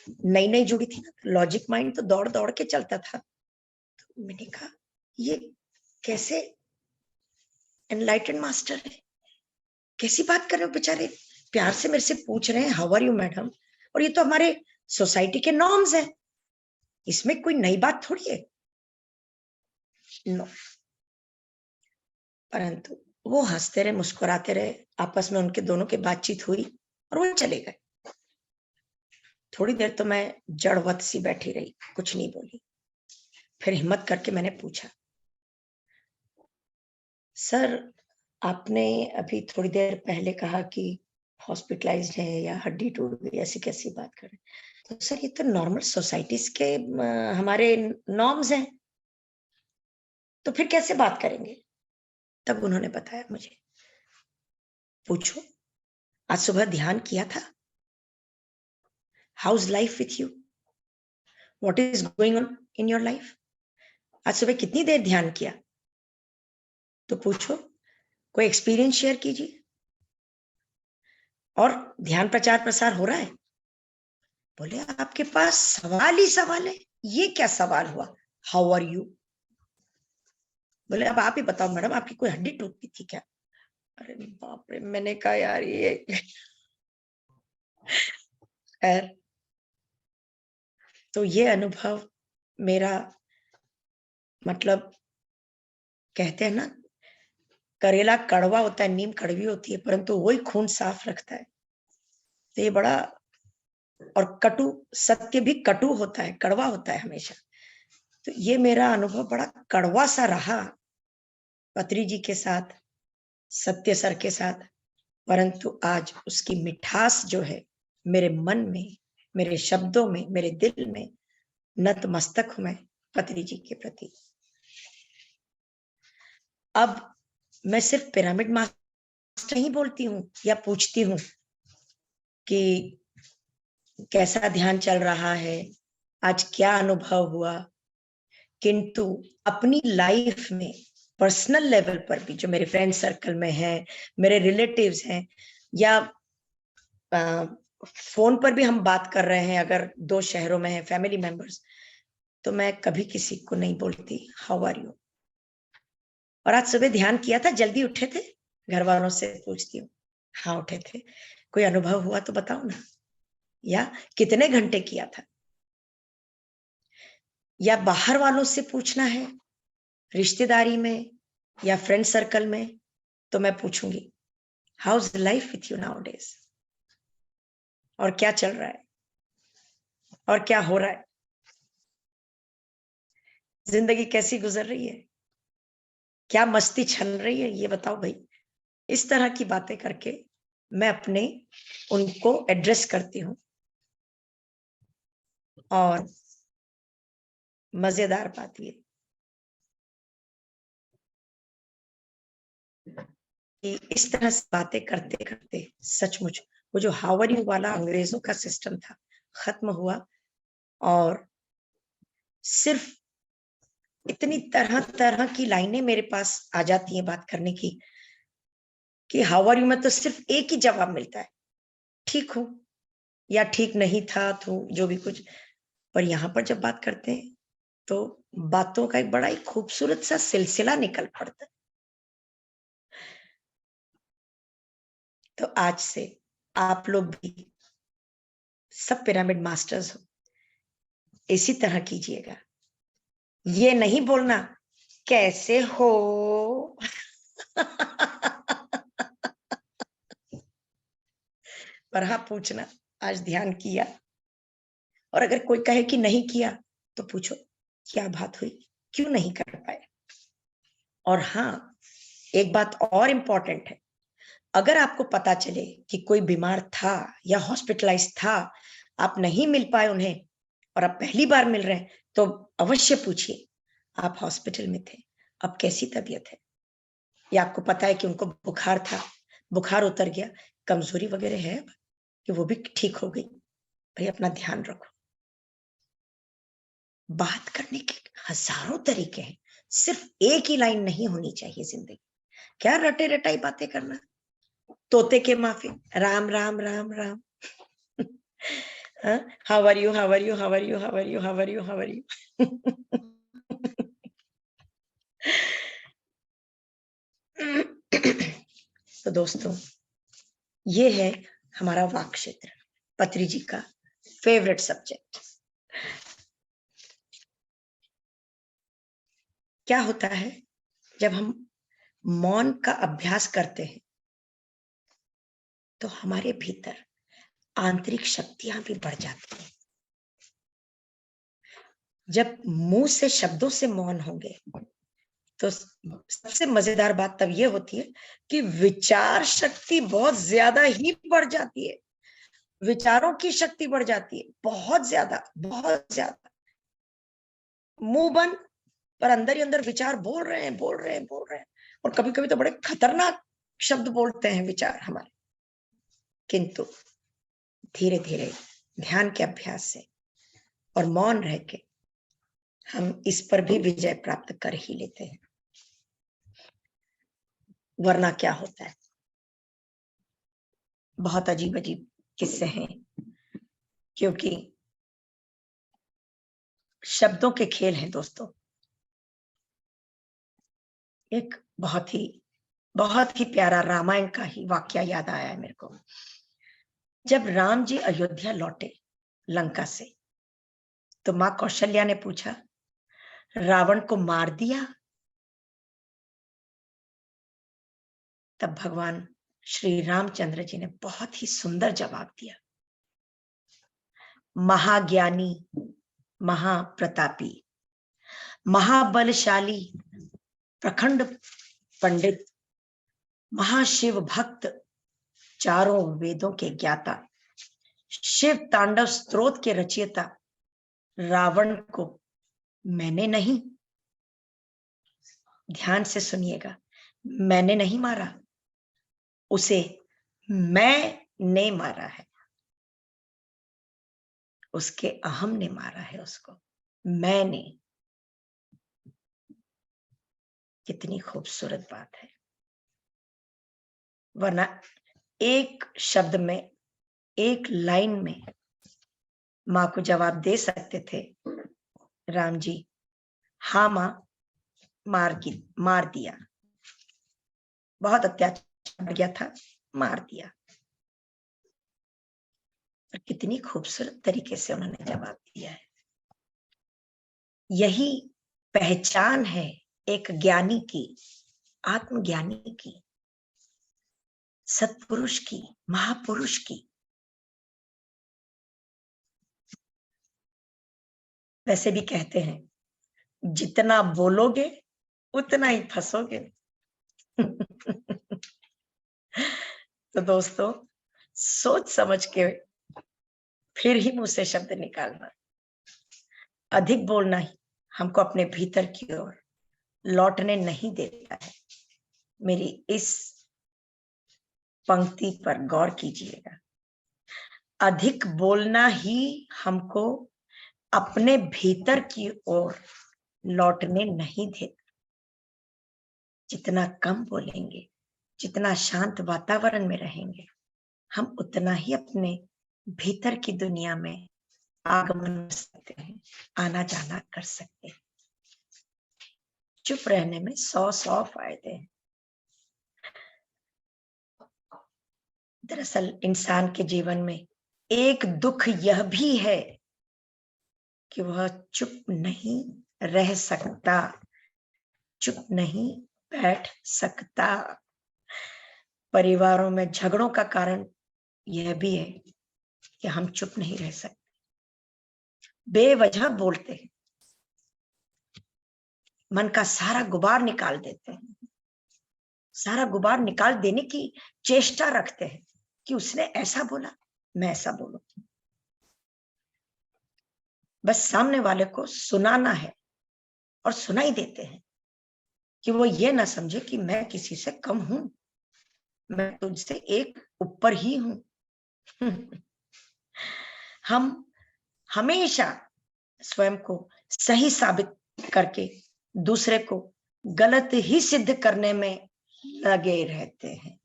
नई नई जुड़ी थी ना, लॉजिक माइंड तो दौड़ दौड़ के चलता था। तो मैंने कहा, ये कैसे एनलाइटेंड मास्टर है, कैसी बात कर रहे हो, बेचारे प्यार से मेरे से पूछ रहे हैं हाउ आर यू मैडम, और ये तो हमारे सोसाइटी के नॉर्म्स है, इसमें कोई नई बात थोड़ी है। नो, परंतु वो हंसते रहे, मुस्कुराते रहे, आपस में उनके दोनों की बातचीत हुई और वो चले गए। थोड़ी देर तो मैं जड़वत सी बैठी रही, कुछ नहीं बोली। फिर हिम्मत करके मैंने पूछा, सर आपने अभी थोड़ी देर पहले कहा कि हॉस्पिटलाइज्ड है या हड्डी टूट गई, ऐसी कैसी बात कर रहे हैं? तो सर ये तो नॉर्मल सोसाइटीज के हमारे नॉर्म्स हैं, तो फिर कैसे बात करेंगे? तब उन्होंने बताया मुझे, पूछो आज सुबह ध्यान किया था, how is life with you, what is going on in your life, आज सुबह कितनी देर ध्यान किया? तो पूछो, कोई एक्सपीरियंस शेयर कीजिए। और ध्यान प्रचार प्रसार हो रहा है? बोले आपके पास सवाल ही सवाल है, ये क्या सवाल हुआ, हाउ आर यू? बोले अब आप ही बताओ मैडम, आपकी कोई हड्डी टूटी थी क्या? अरे बाप रे, मैंने कहा यार ये खैर, तो ये अनुभव मेरा, मतलब कहते हैं ना, करेला कड़वा होता है, नीम कड़वी होती है, परंतु वही खून साफ रखता है। तो ये बड़ा, और कटु, सत्य भी कटु होता है, कड़वा होता है हमेशा। तो ये मेरा अनुभव बड़ा कड़वा सा रहा पत्री जी के साथ, सत्य सर के साथ, परंतु आज उसकी मिठास जो है मेरे मन में, मेरे शब्दों में, मेरे दिल में, नतमस्तक हूं मैं पत्री जी के प्रति। अब मैं सिर्फ पिरामिड मास्टर ही बोलती हूँ या पूछती हूँ कि कैसा ध्यान चल रहा है, आज क्या अनुभव हुआ, किंतु अपनी लाइफ में पर्सनल लेवल पर भी जो मेरे फ्रेंड सर्कल में है, मेरे रिलेटिव्स हैं, या फोन पर भी हम बात कर रहे हैं, अगर 2 शहरों में है फैमिली मेंबर्स, तो मैं कभी किसी को नहीं बोलती हाउ आर यू। और आज सुबह ध्यान किया था, जल्दी उठे थे? घर वालों से पूछती हूँ, हाँ उठे थे। कोई अनुभव हुआ तो बताओ ना, या कितने घंटे किया था? या बाहर वालों से पूछना है, रिश्तेदारी में या फ्रेंड सर्कल में, तो मैं पूछूंगी how is life with you now days, और क्या चल रहा है और क्या हो रहा है, जिंदगी कैसी गुजर रही है, क्या मस्ती छल रही है, ये बताओ भाई। इस तरह की बातें करके मैं अपने उनको एड्रेस करती हूँ। और मजेदार बात ये कि इस तरह से बातें करते करते सचमुच वो जो हाउ आर यू वाला अंग्रेजों का सिस्टम था, खत्म हुआ। और सिर्फ इतनी तरह तरह की लाइनें मेरे पास आ जाती हैं बात करने की कि हाउ आर यू में तो सिर्फ एक ही जवाब मिलता है, ठीक हूं, या ठीक नहीं था, तो जो भी कुछ। पर यहाँ पर जब बात करते हैं तो बातों का एक बड़ा ही खूबसूरत सा सिलसिला निकल पड़ता है। तो आज से आप लोग भी सब पिरामिड मास्टर्स हो, इसी तरह कीजिएगा। ये नहीं बोलना कैसे हो पर हाँ पूछना आज ध्यान किया, और अगर कोई कहे कि नहीं किया तो पूछो क्या बात हुई, क्यों नहीं कर पाए। और हाँ, एक बात और इम्पोर्टेंट है, अगर आपको पता चले कि कोई बीमार था या हॉस्पिटलाइज था, आप नहीं मिल पाए उन्हें और आप पहली बार मिल रहे हैं, तो अवश्य पूछिए आप हॉस्पिटल में थे, अब कैसी तबीयत है, या आपको पता है कि उनको बुखार था, बुखार उतर गया, कमजोरी वगैरह है कि वो भी ठीक हो गई, भाई अपना ध्यान रखो। बात करने के हजारों तरीके हैं, सिर्फ एक ही लाइन नहीं होनी चाहिए जिंदगी। क्या रटे रटाई बातें करना, तोते के माफी, Ram Ram Ram Ram how are you, how are you, how are you, how are you, how are you, how are you तो दोस्तों, ये है हमारा वाक क्षेत्र, पत्री जी का फेवरेट सब्जेक्ट। क्या होता है जब हम मौन का अभ्यास करते हैं तो हमारे भीतर आंतरिक शक्तियां भी बढ़ जाती हैं। जब मुंह से शब्दों से मौन होंगे तो सबसे मजेदार बात तब ये होती है कि विचार शक्ति बहुत ज्यादा ही बढ़ जाती है। विचारों की शक्ति बढ़ जाती है, बहुत ज्यादा, बहुत ज्यादा। मुंह बंद पर अंदर ही अंदर विचार बोल रहे हैं, बोल रहे हैं, बोल रहे हैं, और कभी कभी तो बड़े खतरनाक शब्द बोलते हैं विचार हमारे। किंतु धीरे धीरे ध्यान के अभ्यास से और मौन रह के हम इस पर भी विजय प्राप्त कर ही लेते हैं। वरना क्या होता है, बहुत अजीब अजीब किस्से हैं, क्योंकि शब्दों के खेल हैं दोस्तों। एक बहुत ही प्यारा रामायण का ही वाक्य याद आया है मेरे को। जब राम जी अयोध्या लौटे लंका से, तो मां कौशल्या ने पूछा, रावण को मार दिया? तब भगवान श्री रामचंद्र जी ने बहुत ही सुंदर जवाब दिया, महाज्ञानी, महाप्रतापी, महाबलशाली, प्रखंड पंडित, महाशिव भक्त, चारों वेदों के ज्ञाता, शिव तांडव स्तोत्र के रचयिता रावण को मैंने नहीं, ध्यान से सुनिएगा, मैंने नहीं मारा, उसे मैंने मारा है, उसके अहम ने मारा है उसको, मैंने। कितनी खूबसूरत बात है। वरना एक शब्द में, एक लाइन में मां को जवाब दे सकते थे, राम जी, हाँ मां, मार दिया, बहुत अत्याचार बढ़ गया था, मार दिया। और कितनी खूबसूरत तरीके से उन्होंने जवाब दिया है। यही पहचान है एक ज्ञानी की, आत्मज्ञानी की, सत्पुरुष की, महापुरुष की। वैसे भी कहते हैं, जितना बोलोगे उतना ही फंसोगे। तो दोस्तों, सोच समझ के फिर ही मुंह से शब्द निकालना। अधिक बोलना ही हमको अपने भीतर की ओर लौटने नहीं देता है। मेरी इस पंक्ति पर गौर कीजिएगा। अधिक बोलना ही हमको अपने भीतर की ओर लौटने नहीं देता। जितना कम बोलेंगे, जितना शांत वातावरण में रहेंगे, हम उतना ही अपने भीतर की दुनिया में आगमन कर सकते हैं, आना जाना कर सकते हैं। चुप रहने में 100 फायदे हैं। दरअसल इंसान के जीवन में एक दुख यह भी है कि वह चुप नहीं रह सकता, चुप नहीं बैठ सकता। परिवारों में झगड़ों का कारण यह भी है कि हम चुप नहीं रह सकते, बेवजह बोलते हैं, मन का सारा गुबार निकाल देते हैं, सारा गुबार निकाल देने की चेष्टा रखते हैं कि उसने ऐसा बोला, मैं ऐसा बोलूं। बस सामने वाले को सुनाना है और सुनाई देते हैं कि वो ये ना समझे कि मैं किसी से कम हूं, मैं तुझसे एक ऊपर ही हूं। हम हमेशा स्वयं को सही साबित करके दूसरे को गलत ही सिद्ध करने में लगे रहते हैं।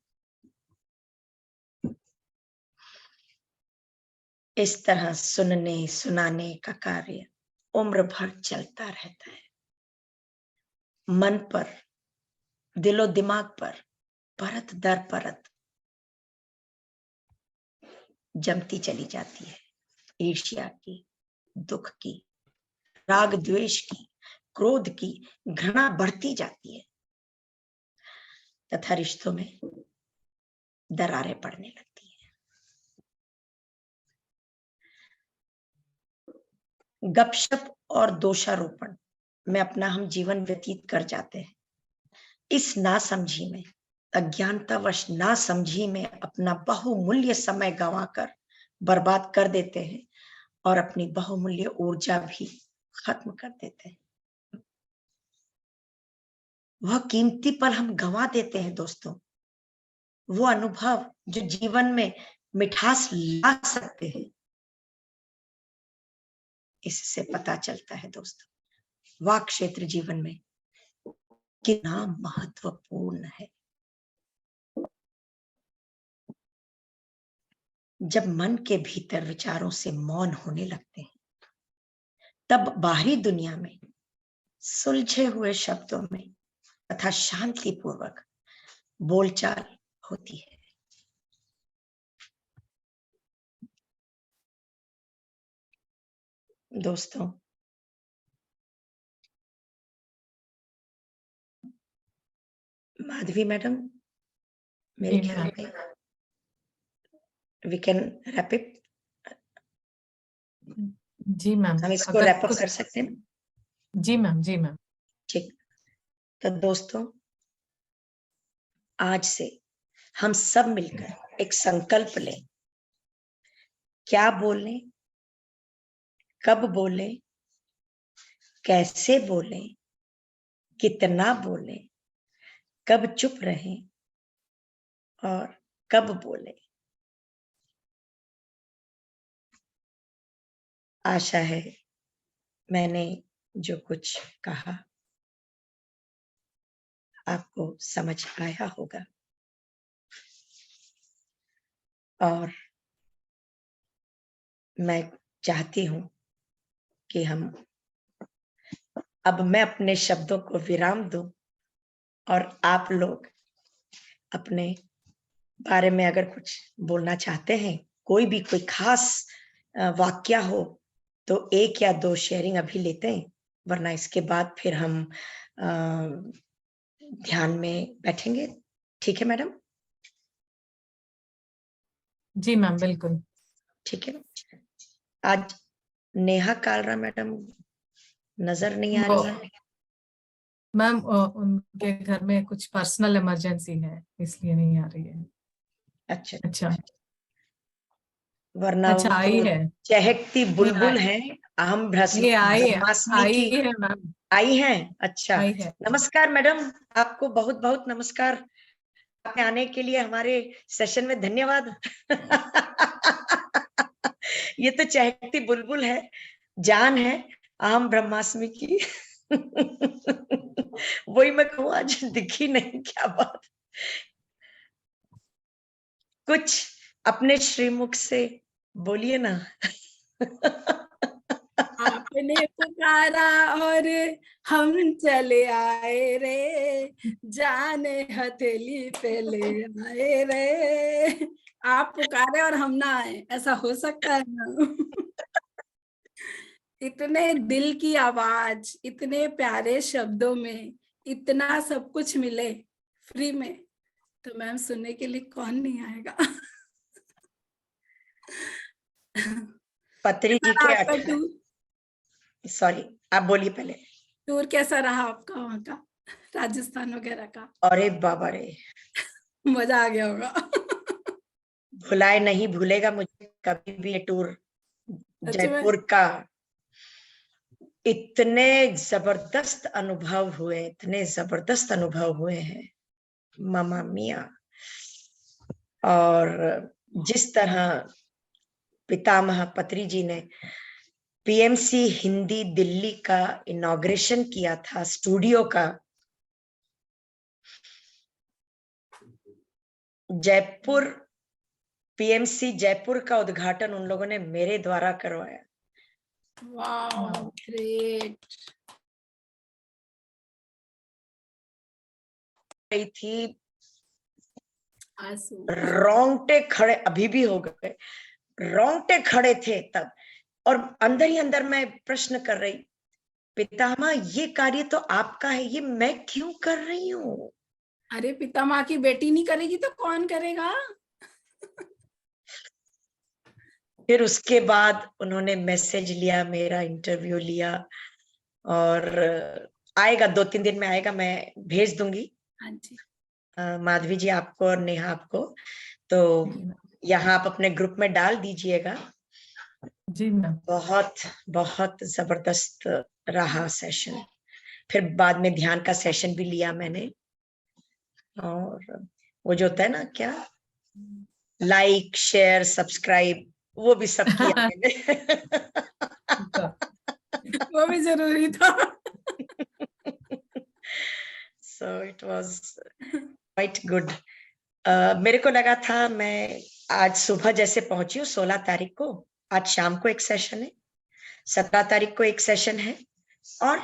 इस तरह सुनने सुनाने का कार्य उम्र भर चलता रहता है। मन पर, दिलो दिमाग पर परत दर परत जमती चली जाती है। ईर्ष्या की, दुख की, राग द्वेष की, क्रोध की, घृणा बढ़ती जाती है तथा रिश्तों में दरारें पड़ने लगती हैं। गपशप और दोषारोपण में अपना हम जीवन व्यतीत कर जाते हैं। इस नासमझी में, अज्ञानतावश नासमझी में अपना बहुमूल्य समय गंवाकर बर्बाद कर देते हैं और अपनी बहुमूल्य ऊर्जा भी खत्म कर देते हैं। वह कीमती पल हम गंवा देते हैं दोस्तों, वो अनुभव जो जीवन में मिठास ला सकते हैं। इससे पता चलता है दोस्तों, वाक क्षेत्र जीवन में कितना महत्वपूर्ण है। जब मन के भीतर विचारों से मौन होने लगते हैं, तब बाहरी दुनिया में सुलझे हुए शब्दों में तथा शांतिपूर्वक बोलचाल होती है। दोस्तों, माधवी मैडम, मेरे जी ख्याल मैम। में वी कैन रैप इट। जी मैम, हम इसको अगर रैप अप कुछ, कर सकते हैं। जी मैम, जी मैम। ठीक। तो दोस्तों, आज से हम सब मिलकर एक संकल्प लें। क्या बोलें, कब बोलें, कैसे बोलें, कितना बोलें, कब चुप रहें और कब बोलें। आशा है मैंने जो कुछ कहा आपको समझ आया होगा और मैं चाहती हूं कि अब मैं अपने शब्दों को विराम दूं और आप लोग अपने बारे में अगर कुछ बोलना चाहते हैं, कोई खास वाक्या हो तो 1 या 2 शेयरिंग अभी लेते हैं, वरना इसके बाद फिर हम ध्यान में बैठेंगे। ठीक है मैडम? जी मैम, बिल्कुल। ठीक है। आज नेहा कालरा मैडम नजर नहीं आ रही है। मैम, उनके घर में कुछ पर्सनल इमरजेंसी है, इसलिए नहीं आ रही है। अच्छा, अच्छा। वरना वो अच्छा, तो आई है। चहकती नहीं, बुलबुल है। हम ये आई है, ब्रह्मास्मि आई की है मैम। आई हैं। अच्छा, आई है। नमस्कार मैडम, आपको बहुत बहुत नमस्कार। आपने आने के लिए हमारे सेशन में धन्यवाद। ये तो चहकती बुलबुल है, जान है आम ब्रह्मास्मि की। वही मैं कहूँ, आज दिखी नहीं, क्या बात। कुछ अपने श्रीमुख से बोलिए ना। आपने पुकारा और हम चले आए रे, जाने हथेली पे ले आए रे। आप पुकारे और हम ना आए, ऐसा हो सकता है ना? इतने दिल की आवाज, इतने प्यारे शब्दों में इतना सब कुछ मिले फ्री में, तो मैम सुनने के लिए कौन नहीं आएगा? पत्री जी कैसा के रहा आपका 18, टूर? सॉरी आप बोलिए पहले। टूर कैसा रहा आपका वहाँ का, राजस्थान वगैरह का? अरे बाबा रे, मजा आ गया होगा। भुलाए नहीं भूलेगा मुझे कभी भी ये टूर। सच में? जयपुर का इतने जबरदस्त अनुभव हुए, इतने जबरदस्त अनुभव हुए हैं, मामा मिया। और जिस तरह पितामह पत्री जी ने पीएमसी हिंदी दिल्ली का इनॉग्रेशन किया था, स्टूडियो का, जयपुर पीएमसी जयपुर का उद्घाटन उन लोगों ने मेरे द्वारा करवाया। Wow, great. रही थी, आंसू। रोंगटे खड़े अभी भी हो गए, रोंगटे खड़े थे तब। और अंदर ही अंदर मैं प्रश्न कर रही, पितामह ये कार्य तो आपका है, ये मैं क्यों कर रही हूँ? अरे पिता माँ की बेटी नहीं करेगी तो कौन करेगा? फिर उसके बाद उन्होंने मैसेज लिया, मेरा इंटरव्यू लिया, और आएगा 2-3 दिन में आएगा, मैं भेज दूंगी हाँ जी। माधवी जी आपको और नेहा आपको, तो यहाँ आप अपने ग्रुप में डाल दीजिएगा। जी मैम। बहुत बहुत जबरदस्त रहा सेशन। फिर बाद में ध्यान का सेशन भी लिया मैंने, और वो जो होता है ना, क्या, लाइक शेयर सब्सक्राइब, वो भी सब किया मैंने। वो भी जरूरी था। So it was quite good. मेरे को लगा था, मैं आज सुबह जैसे पहुंची हूँ 16 तारीख को, आज शाम को एक सेशन है, 17 तारीख को एक सेशन है, और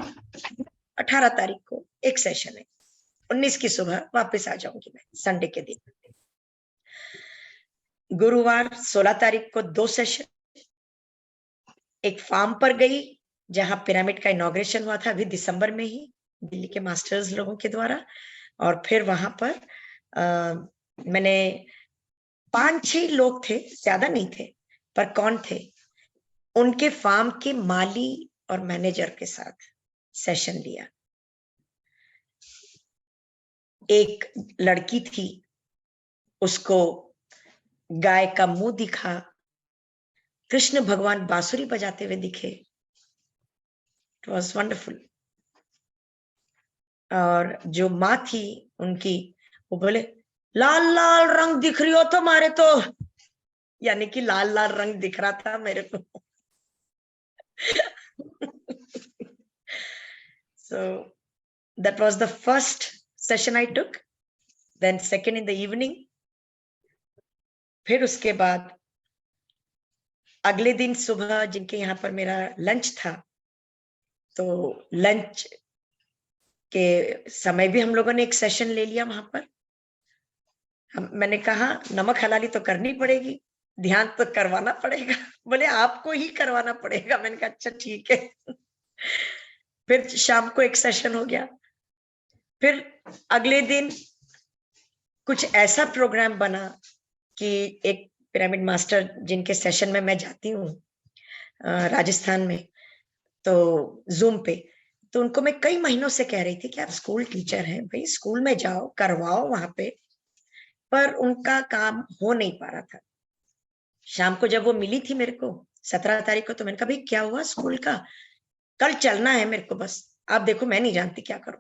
18 तारीख को एक सेशन है, 19 की सुबह वापस आ जाऊंगी मैं संडे के दिन। गुरुवार 16 तारीख को 2 सेशन, एक फार्म पर गई जहां पिरामिड का इनॉग्रेशन हुआ था अभी दिसंबर में ही, दिल्ली के मास्टर्स लोगों के द्वारा, और फिर वहां पर मैंने 5-6 लोग थे, ज्यादा नहीं थे, पर कौन थे, उनके फार्म के माली और मैनेजर के साथ सेशन लिया। एक लड़की थी, उसको गाय का मुंह दिखा, कृष्ण भगवान बांसुरी बजाते हुए दिखे, इट वॉज वंडरफुल। और जो माँ थी उनकी, वो बोले लाल लाल रंग दिख रही हो तुम्हारे तो, यानी कि लाल लाल रंग दिख रहा था मेरे को। So that was the first session I took, then second in the evening. फिर उसके बाद अगले दिन सुबह जिनके यहाँ पर मेरा लंच था, तो लंच के समय भी हम लोगों ने एक सेशन ले लिया वहां पर। मैंने कहा नमक हलाली तो करनी पड़ेगी, ध्यान तो करवाना पड़ेगा। बोले आपको ही करवाना पड़ेगा। मैंने कहा अच्छा ठीक है। फिर शाम को एक सेशन हो गया। फिर अगले दिन कुछ ऐसा प्रोग्राम बना कि एक पिरामिड मास्टर जिनके सेशन में मैं जाती हूँ राजस्थान में, तो जूम पे, तो उनको मैं कई महीनों से कह रही थी कि आप स्कूल टीचर हैं भाई, स्कूल में जाओ, करवाओ वहां पे, पर उनका काम हो नहीं पा रहा था। शाम को जब वो मिली थी मेरे को 17 तारीख को, तो मैंने कहा भाई क्या हुआ स्कूल का, कल चलना है मेरे को, बस आप देखो मैं नहीं जानती क्या करूं।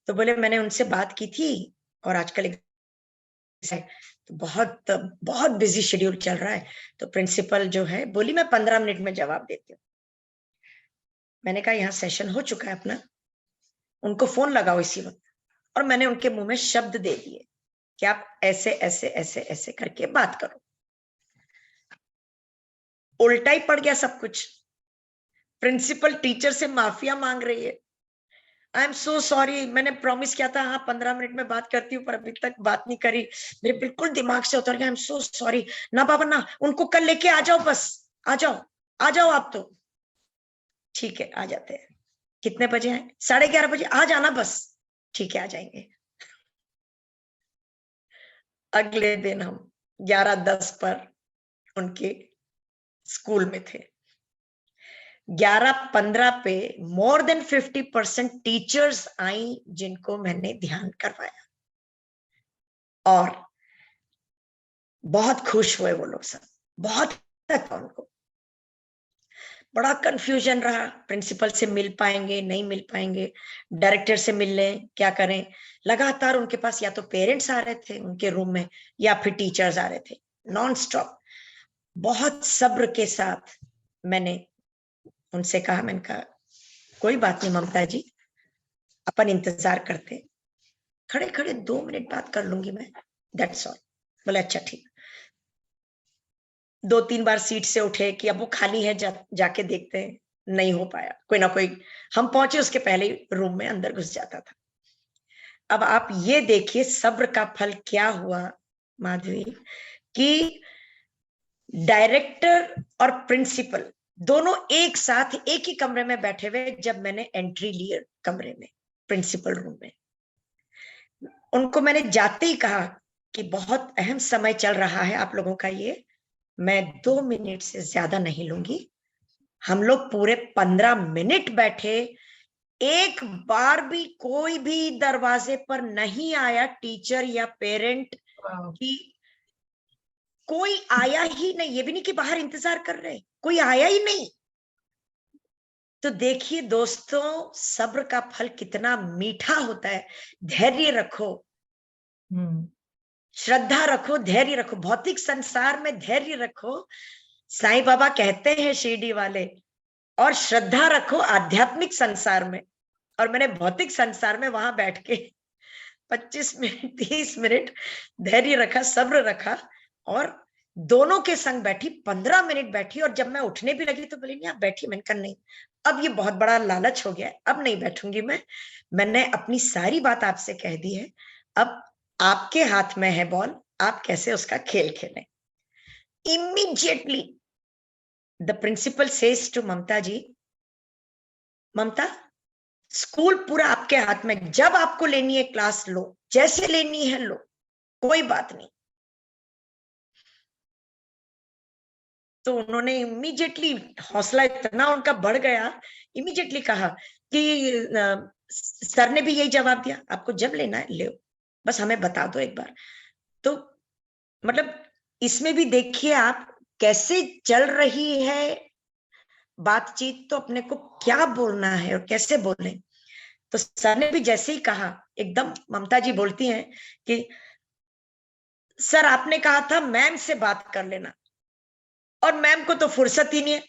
तो बोले मैंने उनसे बात की थी और आजकल तो बहुत बहुत बिजी शेड्यूल चल रहा है, तो प्रिंसिपल जो है बोली मैं 15 मिनट में जवाब देती हूँ। मैंने कहा यहाँ सेशन हो चुका है अपना, उनको फोन लगाओ इसी वक्त। और मैंने उनके मुंह में शब्द दे दिए कि आप ऐसे ऐसे ऐसे ऐसे करके बात करो। उल्टा ही पड़ गया सब कुछ। प्रिंसिपल टीचर से माफिया मांग रही है, आई एम सो सॉरी, मैंने प्रॉमिस किया था हाँ 15 मिनट में बात करती हूँ, पर अभी तक बात नहीं करी, मेरे बिल्कुल दिमाग से उतर गया, आई एम सो सॉरी। ना बाबा ना, उनको कल लेके आ जाओ, बस आ जाओ आप तो। ठीक है आ जाते हैं, कितने बजे हैं, 11:30 बजे आ जाना बस। ठीक है आ जाएंगे। अगले दिन हम 11:10 पर उनके स्कूल में थे। 11:15 पे मोर देन 50% टीचर्स आई जिनको मैंने ध्यान करवाया, और बहुत खुश हुए वो लोग सब, बहुत अच्छा उनको। बड़ा कंफ्यूजन रहा, प्रिंसिपल से मिल पाएंगे नहीं मिल पाएंगे, डायरेक्टर से मिल लें क्या करें। लगातार उनके पास या तो पेरेंट्स आ रहे थे उनके रूम में, या फिर टीचर्स आ रहे थे, नॉन स्टॉप। बहुत सब्र के साथ मैंने उनसे कहा, मैंने कहा कोई बात नहीं ममता जी, अपन इंतजार करते, खड़े खड़े 2 मिनट बात कर लूंगी मैं, दैट्स ऑल। बोले अच्छा ठीक। 2-3 बार सीट से उठे कि अब वो खाली है, जाके देखते हैं, नहीं हो पाया। कोई ना कोई, हम पहुंचे उसके पहले ही रूम में अंदर घुस जाता था। अब आप ये देखिए सब्र का फल क्या हुआ माधवी, कि डायरेक्टर और प्रिंसिपल दोनों एक साथ एक ही कमरे में बैठे हुए जब मैंने एंट्री ली कमरे में, प्रिंसिपल रूम में। उनको मैंने जाते ही कहा कि बहुत अहम समय चल रहा है आप लोगों का, ये मैं 2 मिनट से ज्यादा नहीं लूंगी। हम लोग पूरे 15 मिनट बैठे, एक बार भी कोई भी दरवाजे पर नहीं आया टीचर या पेरेंट वाह, की, कोई आया ही नहीं। ये भी नहीं कि बाहर इंतजार कर रहे, कोई आया ही नहीं। तो देखिए दोस्तों, सब्र का फल कितना मीठा होता है। धैर्य रखो, श्रद्धा रखो, धैर्य रखो, भौतिक संसार में धैर्य रखो, साईं बाबा कहते हैं शिरडी वाले, और श्रद्धा रखो आध्यात्मिक संसार में। और मैंने भौतिक संसार में वहां बैठ के 25 मिनट 30 मिनट धैर्य रखा, सब्र रखा, और दोनों के संग बैठी, 15 मिनट बैठी। और जब मैं उठने भी लगी तो बोली नहीं आप बैठिए। मैंने कहा नहीं, अब ये बहुत बड़ा लालच हो गया, अब नहीं बैठूंगी मैंने अपनी सारी बात आपसे कह दी है, अब आपके हाथ में है बॉल, आप कैसे उसका खेल खेलें। Immediately the principal says to Mamata ji, Mamata school पूरा आपके हाथ में, जब आपको लेनी है क्लास लो, जैसे लेनी है लो, कोई बात नहीं। तो उन्होंने इमीडिएटली, हौसला इतना उनका बढ़ गया, इमीडिएटली कहा कि सर ने भी यही जवाब दिया, आपको जब लेना है ले, बस हमें बता दो एक बार। तो मतलब इसमें भी देखिए आप कैसे चल रही है बातचीत, तो अपने को क्या बोलना है और कैसे बोलें। तो सर ने भी जैसे ही कहा, एकदम ममता जी बोलती हैं कि सर आपने कहा था मैम से बात कर लेना, और मैम को तो फुर्सत ही नहीं है।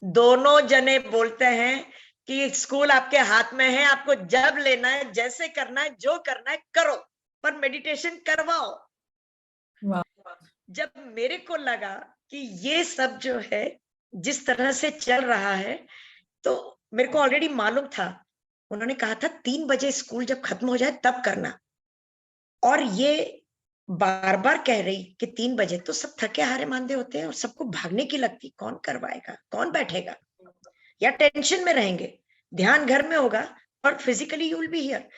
दोनों जने बोलते हैं कि स्कूल आपके हाथ में है, आपको जब लेना है, जैसे करना है, जो करना है करो, पर मेडिटेशन करवाओ। वाह, जब मेरे को लगा कि ये सब जो है जिस तरह से चल रहा है, तो मेरे को ऑलरेडी मालूम था, उन्होंने कहा था 3 बजे स्कूल जब खत्म हो जाए तब करना, और ये बार बार कह रही कि 3 बजे, तो सब थके हारे मांदे होते हैं और सबको भागने की लगती, कौन करवाएगा, कौन बैठेगा, या टेंशन में रहेंगे, ध्यान घर में होगा और physically you will be here.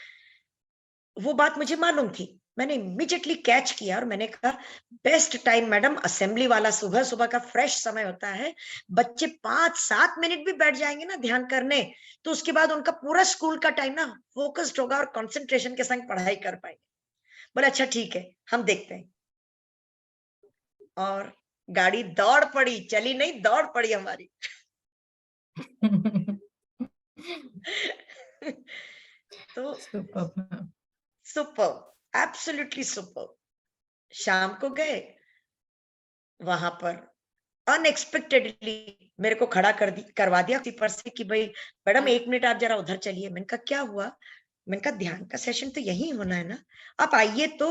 वो बात मुझे मालूम थी, मैंने इमीडिएटली कैच किया और मैंने कहा बेस्ट टाइम मैडम असेंबली वाला, सुबह सुबह का फ्रेश समय होता है, बच्चे 5-7 मिनट भी बैठ जाएंगे ना ध्यान करने, तो उसके बाद उनका पूरा स्कूल का टाइम ना फोकस्ड होगा और कंसंट्रेशन के संग पढ़ाई कर पाएंगे। बोले अच्छा ठीक है, हम देखते हैं। और गाड़ी दौड़ पड़ी, चली नहीं, दौड़ पड़ी हमारी। तो super ma'am. Super, absolutely super. शाम को गए, वहां पर अनएक्सपेक्टेडली मेरे को खड़ा करवा दिया पर से कि भाई मैडम 1 मिनट आप जरा उधर चलिए। मैंने कहा क्या हुआ? मैंने कहा ध्यान का सेशन तो यही होना है ना, आप आइए तो।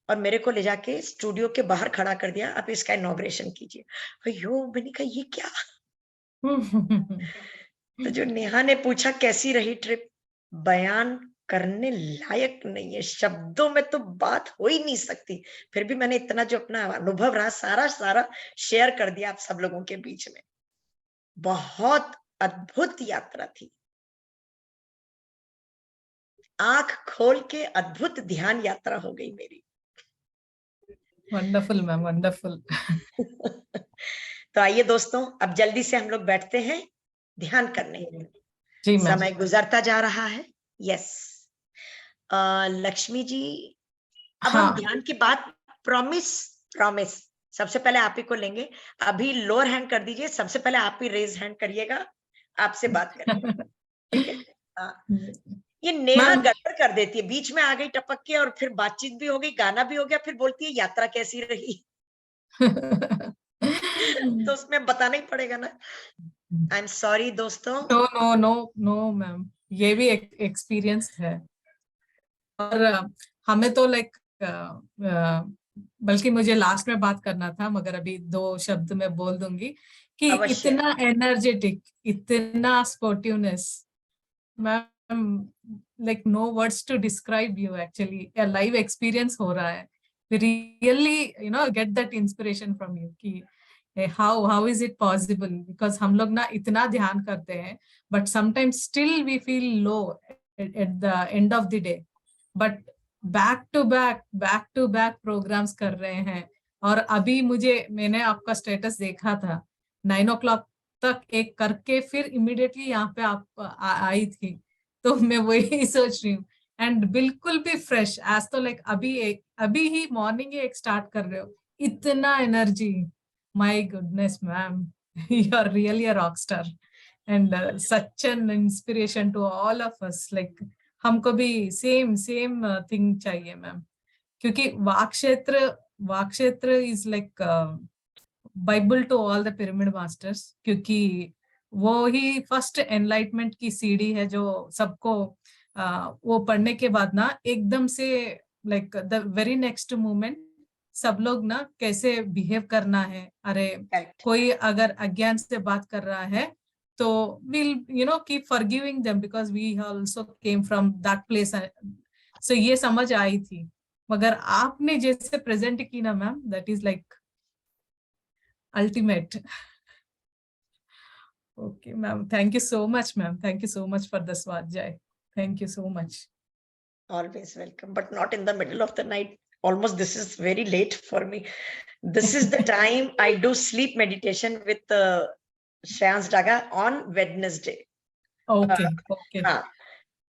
और मेरे को ले जाके स्टूडियो के बाहर खड़ा कर दिया, आप इसका इनॉग्रेशन कीजिए। अयो, मैंने कहा ये क्या? तो जो नेहा ने पूछा कैसी रही ट्रिप, बयान करने लायक नहीं है, शब्दों में तो बात हो ही नहीं सकती। फिर भी मैंने इतना जो अपना अनुभव रहा सारा शेयर कर दिया आप सब लोगों के बीच में। बहुत अद्भुत यात्रा थी, आंख खोल के अद्भुत ध्यान यात्रा हो गई मेरी। Wonderful ma'am, wonderful. तो आइए दोस्तों, अब जल्दी से हम लोग बैठते हैं ध्यान करने। जी मैम। समय गुजरता जा रहा है। यस, लक्ष्मी जी, अब हम हाँ, ध्यान की बात प्रॉमिस सबसे पहले आप ही को लेंगे। अभी लोअर हैंड कर दीजिए, सबसे पहले आप ही रेज हैंड करिएगा, आपसे बात करेंगे, ठीक है? हाँ, ये नेहा मैम। गड़बड़ कर देती है, बीच में आ गई टपक के, और फिर बातचीत भी हो गई, गाना भी हो गया, फिर बोलती है यात्रा कैसी रही। तो उसमें बताना ही पड़ेगा ना। आई एम सॉरी दोस्तों। No no no no ma'am, ये भी एक एक्सपीरियंस है। और हमें तो लाइक बल्कि मुझे लास्ट में बात करना था, मगर अभी 2 शब्द में बोल दूंगी कि अवश्य। इतना एनर्जेटिक, इतना स्पोर्टिवनेस ma'am like no words to describe you actually. A live experience हो रहा है. We really, get that inspiration from you कि how is it possible? Because हम लोग ना इतना ध्यान करते हैं, but sometimes still we feel low at the end of the day. But back to back programs कर रहे हैं. और अभी मैंने आपका स्टेटस देखा था 9 o'clock तक एक करके फिर इमीडिएटली यहाँ पे आप आई थी. तो मैं वही सोच रही हूँ. एंड बिल्कुल भी फ्रेश एज तो लाइक अभी ही मॉर्निंग ही एक स्टार्ट कर रहे हो. इतना energy. My goodness ma'am, you are really a rock star and such an inspiration to all of us. Like हमको भी सेम थिंग चाहिए मैम. क्योंकि वाक क्षेत्र is like Bible to all the pyramid masters. क्योंकि वो ही फर्स्ट एनलाइटमेंट की सीढ़ी है जो सबको वो पढ़ने के बाद ना एकदम से like the very next moment सब लोग ना कैसे बिहेव करना है. अरे कोई अगर अज्ञान से बात कर रहा है तो we'll keep forgiving them because we also came from that place. So ये समझ आई थी. मगर आपने जैसे प्रेजेंट की ना ma'am, that is like ultimate. Okay ma'am, thank you so much ma'am. Thank you so much for the Swadhyay. Thank you so much. Always welcome, but not in the middle of the night. Almost this is very late for me. This is the time I do sleep meditation with Shreyans Daga on Wednesday. Okay. हाँ.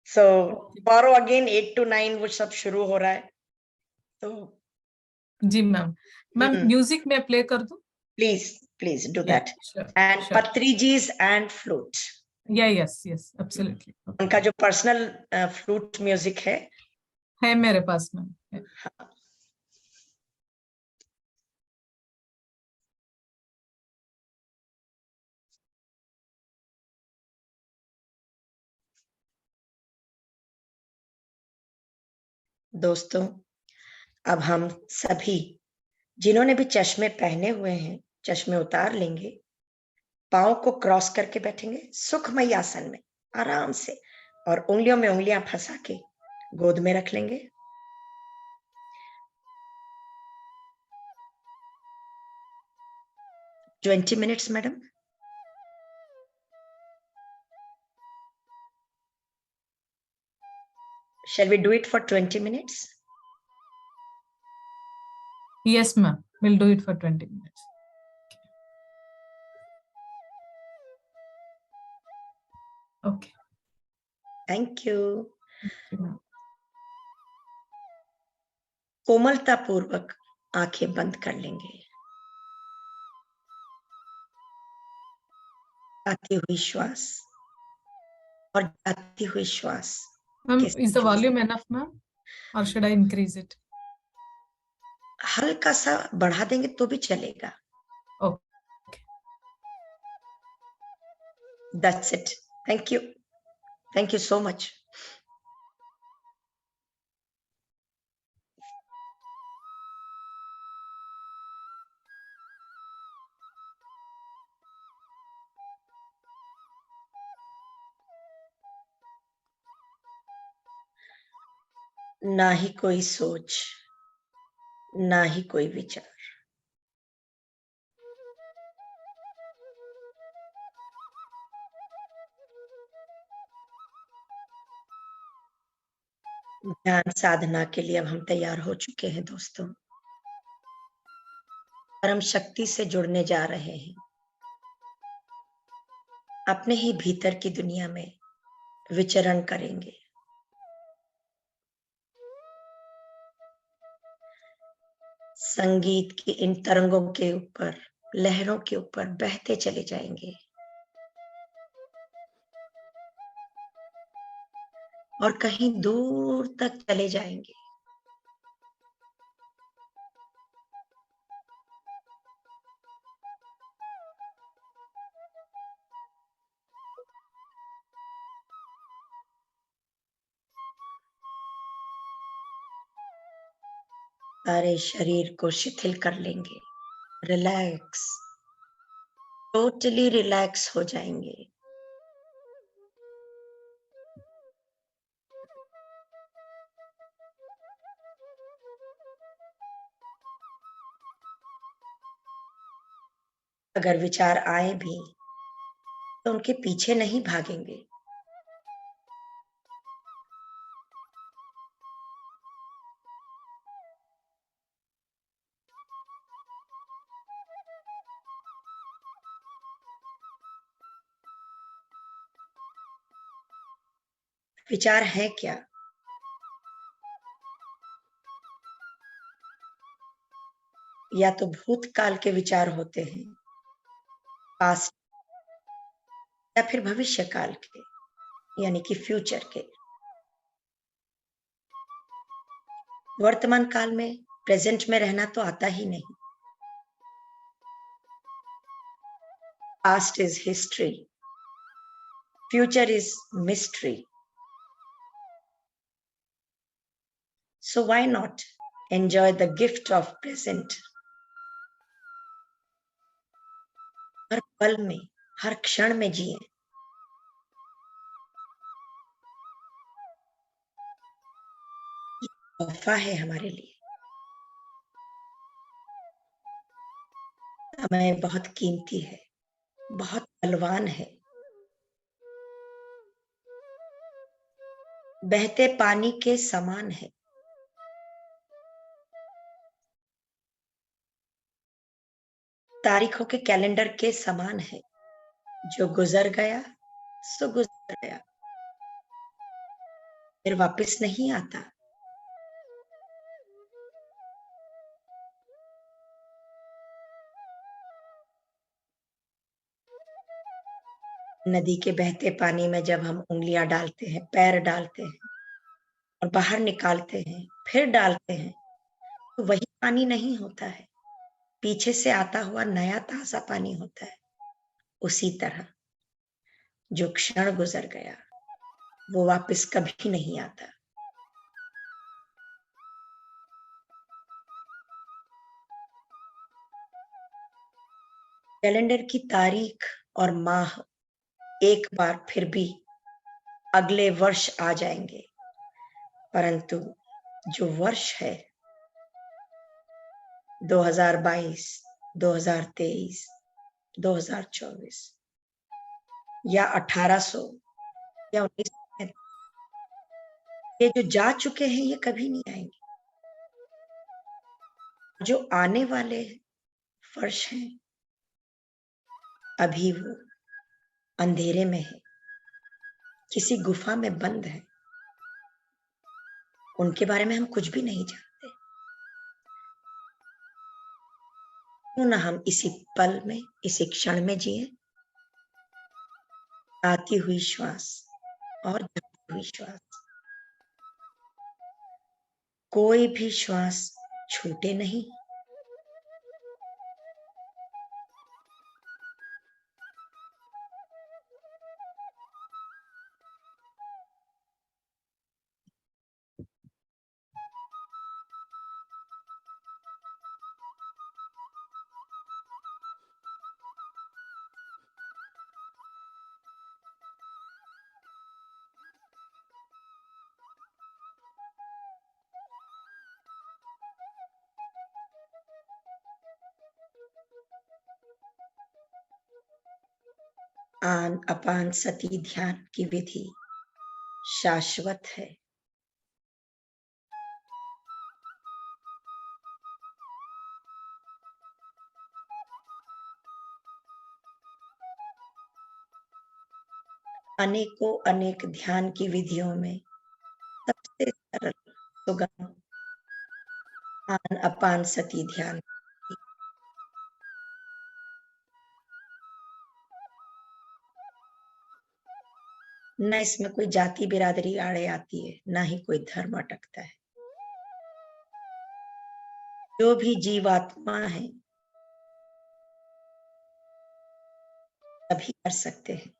So tomorrow again 8 to 9 वो सब शुरू हो रहा है. तो जी ma'am. Music में play कर दूं? Please do that. Sure, and sure. Patriji's and flute. Yeah, yes, absolutely. Okay. उनका जो पर्सनल फ्लूट म्यूजिक है मेरे पास में. हाँ. दोस्तों, अब हम सभी जिन्होंने भी चश्मे पहने हुए हैं, चश्मे उतार लेंगे, पाँव को क्रॉस करके बैठेंगे सुखमय आसन में आराम से, और उंगलियों में उंगलियां फंसा के गोद में रख लेंगे. $20 minutes, madam. Shall we do it for 20 minutes? Yes, ma'am. We'll do it for 20 minutes. Okay. Thank you. Thank you, ma'am. कोमलता पूर्वक आंखें बंद कर लेंगे. आती हुई श्वास और जाती हुई श्वास. Ma'am, is the volume enough, ma'am? Or should I increase it? हल्का सा बढ़ा देंगे तो भी चलेगा. Okay. That's it. Thank you. Thank you so much. ना ही कोई सोच, ना ही कोई विचार. ध्यान साधना के लिए अब हम तैयार हो चुके हैं दोस्तों. परम शक्ति से जुड़ने जा रहे हैं. अपने ही भीतर की दुनिया में विचरण करेंगे. संगीत की इन तरंगों के ऊपर, लहरों के ऊपर बहते चले जाएंगे और कहीं दूर तक चले जाएंगे. सारे शरीर को शिथिल कर लेंगे. रिलैक्स, टोटली रिलैक्स हो जाएंगे. अगर विचार आए भी तो उनके पीछे नहीं भागेंगे। विचार है क्या? या तो भूतकाल के विचार होते हैं, पास्ट, या फिर भविष्य काल के, यानी कि फ्यूचर के। वर्तमान काल में, प्रेजेंट में रहना तो आता ही नहीं। Past is history, future is mystery. So why not enjoy the gift of present? हर पल में, हर क्षण में जिए। तोहफा है हमारे लिए। समय बहुत कीमती है, बहुत बलवान है। बहते पानी के समान है। तारीखों के कैलेंडर के समान है। जो गुजर गया सो गुजर गया, फिर वापस नहीं आता। नदी के बहते पानी में जब हम उंगलियां डालते हैं, पैर डालते हैं और बाहर निकालते हैं, फिर डालते हैं, तो वही पानी नहीं होता है, पीछे से आता हुआ नया ताजा पानी होता है। उसी तरह जो क्षण गुजर गया वो वापस कभी नहीं आता। कैलेंडर की तारीख और माह एक बार फिर भी अगले वर्ष आ जाएंगे, परंतु जो वर्ष है 2022, 2023, 2024 या 1800 या 1900, ये जो जा चुके हैं ये कभी नहीं आएंगे। जो आने वाले वर्ष हैं अभी वो अंधेरे में है, किसी गुफा में बंद है, उनके बारे में हम कुछ भी नहीं जानते। क्यों ना हम इसी पल में, इसी क्षण में जिए। आती हुई श्वास और जाती हुई श्वास, कोई भी श्वास छूटे नहीं। आन अपान सती ध्यान की विधि शाश्वत है। अनेकों अनेक ध्यान की विधियों में सबसे सरल, सुगम आन अपान सती ध्यान। न इसमें कोई जाति बिरादरी आड़े आती है, ना ही कोई धर्म अटकता है। जो भी जीवात्मा है सभी कर सकते हैं।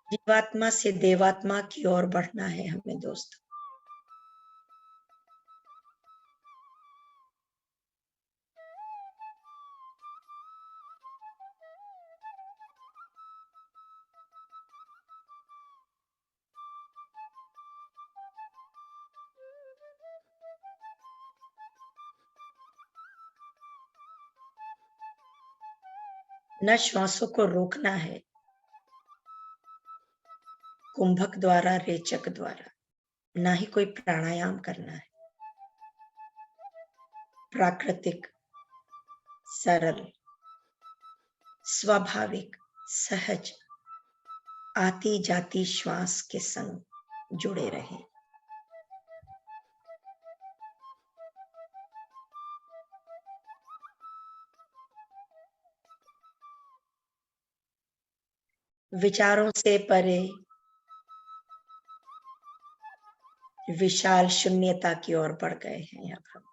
जीवात्मा से देवात्मा की ओर बढ़ना है हमें दोस्तों। न श्वासों को रोकना है, कुंभक द्वारा, रेचक द्वारा, ना ही कोई प्राणायाम करना है। प्राकृतिक, सरल, स्वाभाविक, सहज, आती जाती श्वास के संग जुड़े रहें। विचारों से परे विशाल शून्यता की ओर बढ़ गए हैं अब हम।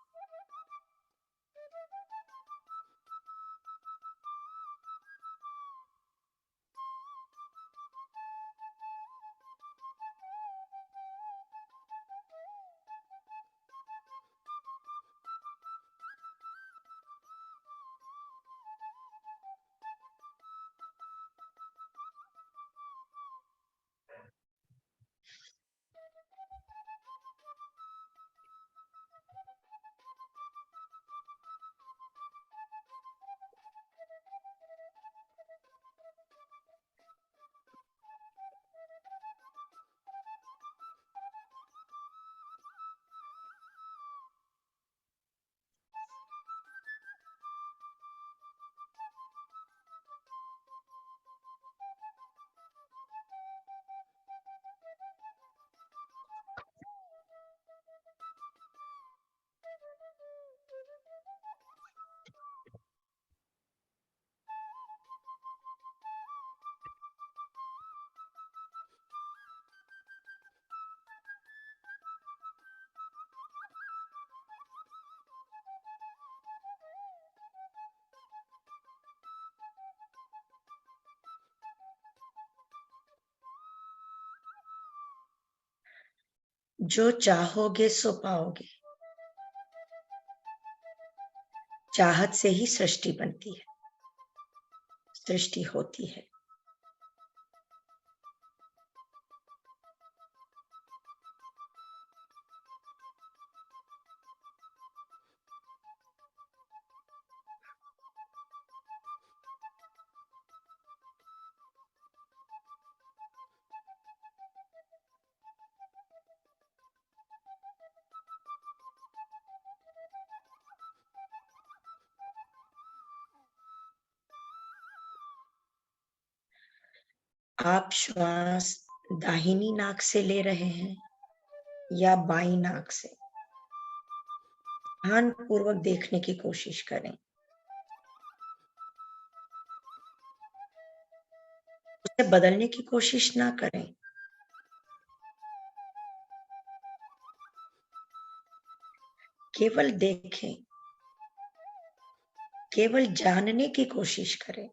जो चाहोगे सो पाओगे। चाहत से ही सृष्टि बनती है, सृष्टि होती है। आप श्वास दाहिनी नाक से ले रहे हैं या बाईं नाक से, ध्यानपूर्वक देखने की कोशिश करें। उसे बदलने की कोशिश ना करें। केवल देखें, केवल जानने की कोशिश करें।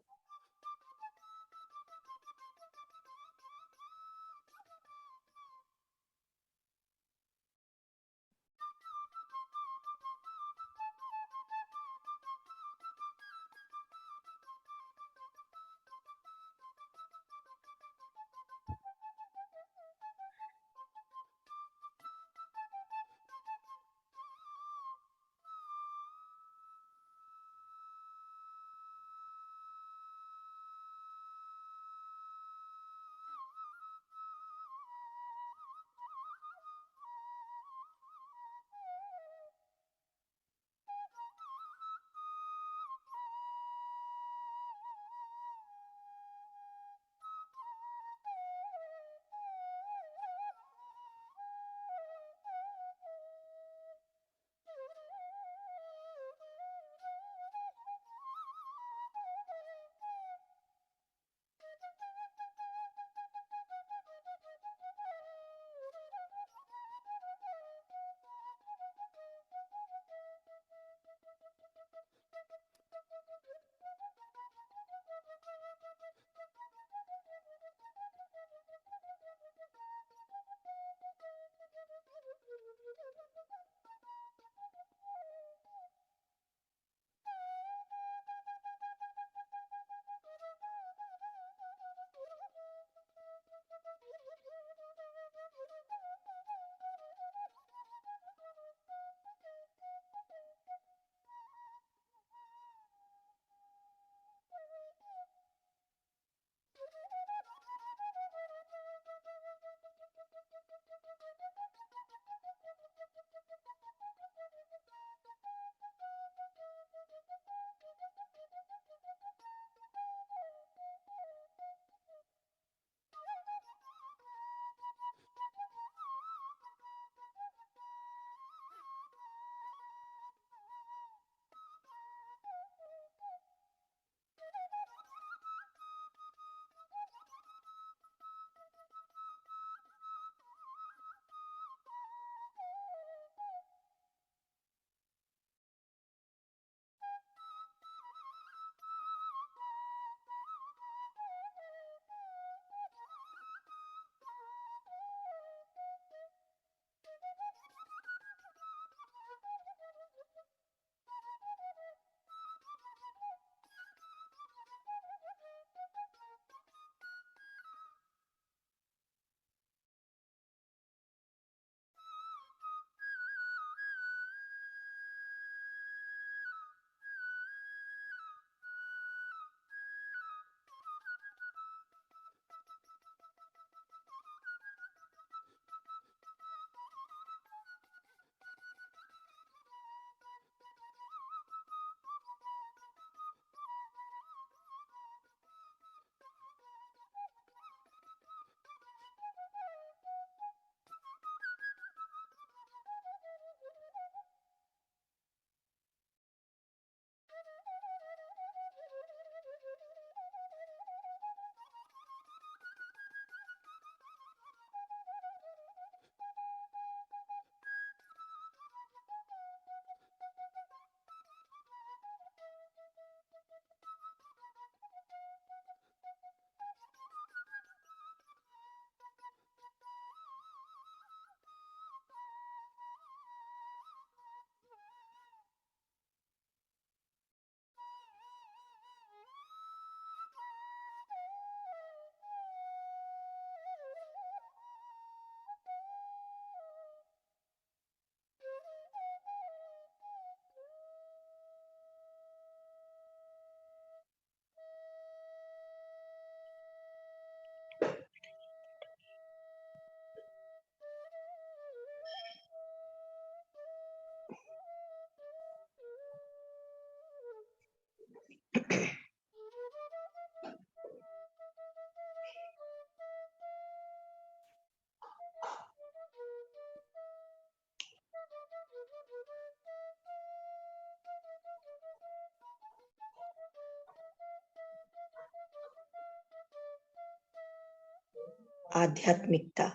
आध्यात्मिकता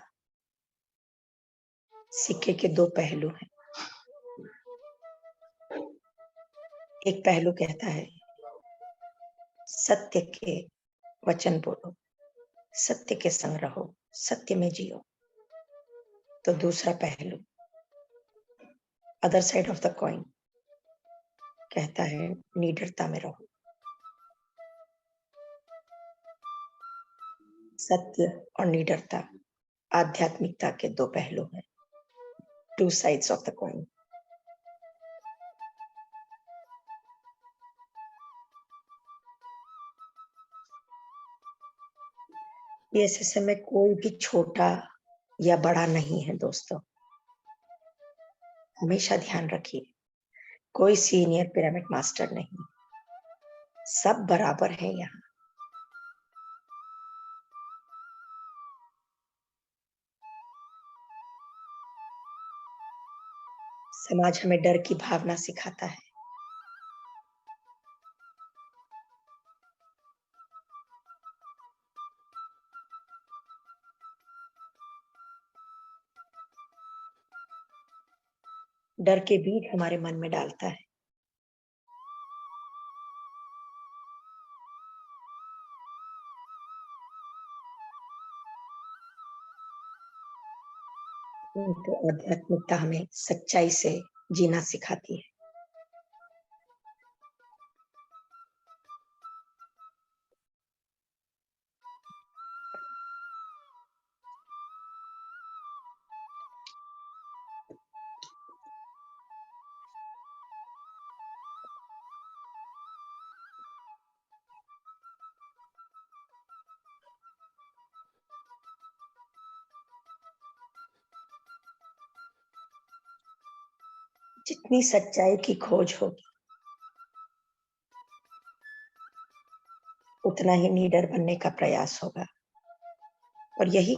सिक्के के दो पहलू हैं। एक पहलू कहता है सत्य के वचन बोलो, सत्य के संग रहो, सत्य में जियो। तो दूसरा पहलू other side of the coin कहता है निडरता में रहो। सत्य और निडरता आध्यात्मिकता के दो पहलू हैं, two sides of the coin. PSSM में कोई भी छोटा या बड़ा नहीं है दोस्तों, हमेशा ध्यान रखिए। कोई सीनियर पिरामिड मास्टर नहीं, सब बराबर है यहाँ। समाज हमें डर की भावना सिखाता है। डर के बीज हमारे मन में डालता है। तो आध्यात्मिकता हमें सच्चाई से जीना सिखाती है। जितनी सच्चाई की खोज होगी उतना ही निडर बनने का प्रयास होगा, और यही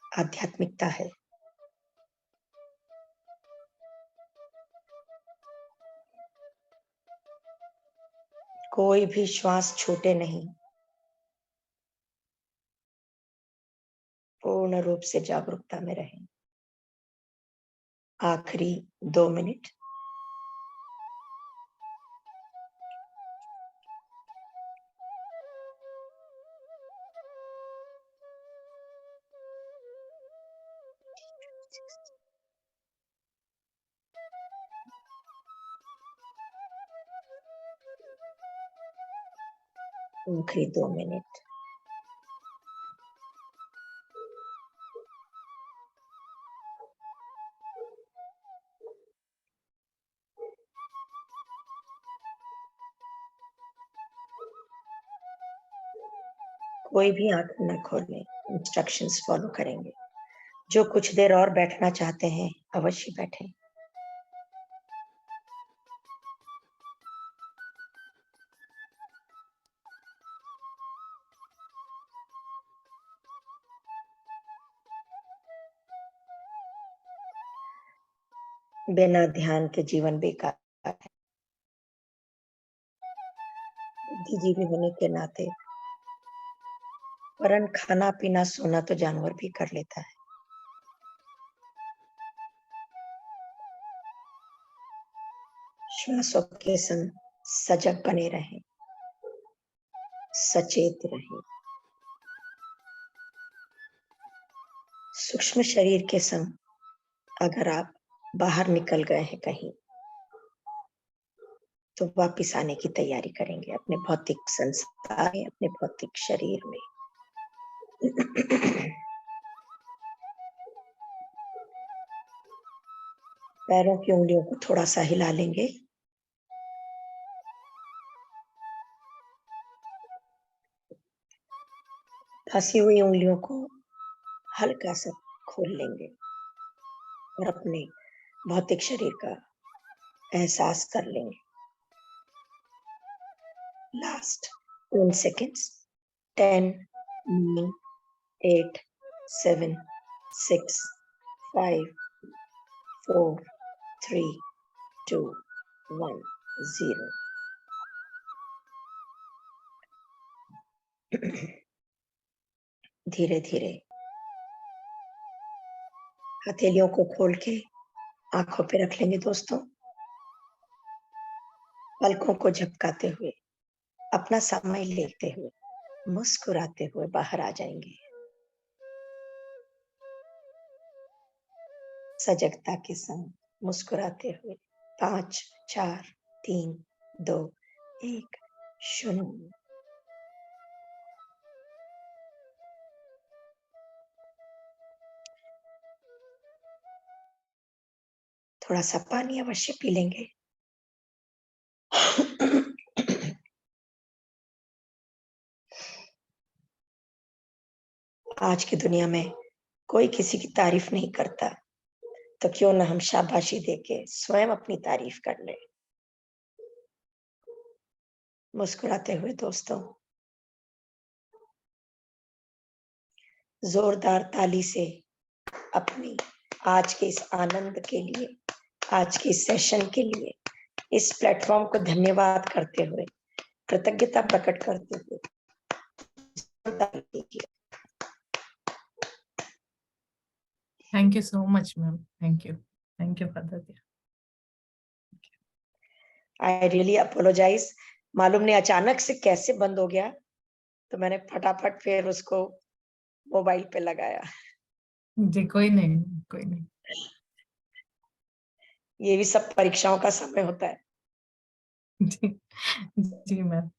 आध्यात्मिकता है। कोई भी श्वास छूटे नहीं, पूर्ण रूप से जागरूकता में रहें। आखिरी 2 मिनट। आखिरी 2 मिनट। कोई भी आंख न खोले, इंस्ट्रक्शंस फॉलो करेंगे। जो कुछ देर और बैठना चाहते हैं अवश्य बैठें। बिना ध्यान के जीवन बेकार है। बुद्धिजीवी होने के नाते वरन खाना पीना सोना तो जानवर भी कर लेता है। श्वासों के संग सजग बने रहें, सचेत रहें। सूक्ष्म शरीर के संग अगर आप बाहर निकल गए हैं कहीं, तो वापिस आने की तैयारी करेंगे अपने भौतिक संसार में, अपने भौतिक शरीर में। पैरों की उंगलियों को थोड़ा सा हिला लेंगे। फंसी हुई उंगलियों को हल्का सा खोल लेंगे और अपने भौतिक शरीर का एहसास कर लेंगे। Last 10 seconds. 10, 9, 8, 7, 6, 5, 4, 3, 2, 1, 0. धीरे धीरे हथेलियों को खोल के आंखों पे रख लेंगे दोस्तों। पलकों को झपकाते हुए, अपना समय लेते हुए, मुस्कुराते हुए बाहर आ जाएंगे। सजगता के संग मुस्कुराते हुए 5, 4, 3, 2, 1, 0। थोड़ा सा पानी अवश्य पी लेंगे। आज की दुनिया में कोई किसी की तारीफ नहीं करता, तो क्यों ना हम शाबाशी देके स्वयं अपनी तारीफ कर लें। मुस्कुराते हुए दोस्तों, जोरदार ताली से अपनी आज के इस आनंद के लिए, आज के इस सेशन के लिए, इस प्लेटफॉर्म को धन्यवाद करते हुए, कृतज्ञता प्रकट करते हुए Thank you so much, ma'am. Thank you for that. I really apologise. मालूम नहीं अचानक से कैसे बंद हो गया, तो मैंने फटाफट फिर उसको मोबाइल पे लगाया। जी कोई नहीं। ये भी सब परीक्षाओं का समय होता है। जी मैम।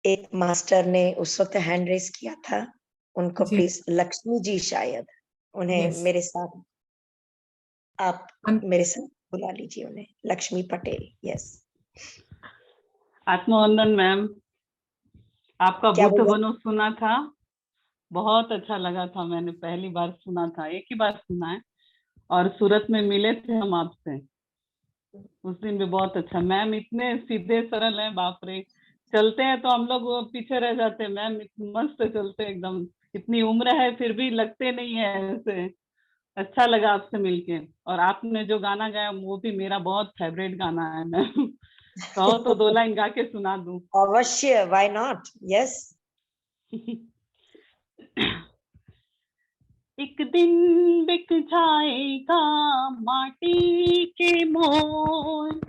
एक मास्टर ने उस वक्त हैंड रेस किया था, उनको जी। प्लीज लक्ष्मी जी, शायद उन्हें Yes. मेरे साथ आप अन- मेरे साथ बुला लीजिए उन्हें। लक्ष्मी पटेल। यस। आत्मवंदन मैम, आपका क्या बुद्ध बोला? बनो सुना था, बहुत अच्छा लगा था। मैंने पहली बार सुना था, एक ही बार सुना है, और सूरत में मिले थे हम आपसे उस दिन भी। बहुत अच्छा मैम, इतने सीधे सरल हैं, बाप रे। चलते हैं तो हम लोग पीछे रह जाते हैं मैम, मस्त चलते एकदम। इतनी उम्र है फिर भी लगते नहीं है ऐसे। अच्छा लगा आपसे मिलके। और आपने जो गाना गाया वो भी मेरा बहुत फेवरेट गाना है मैम। कहो तो 2 लाइन गा के सुना दूं? अवश्य, व्हाई नॉट। यस। एक दिन बिक जाएगा माटी के मोल,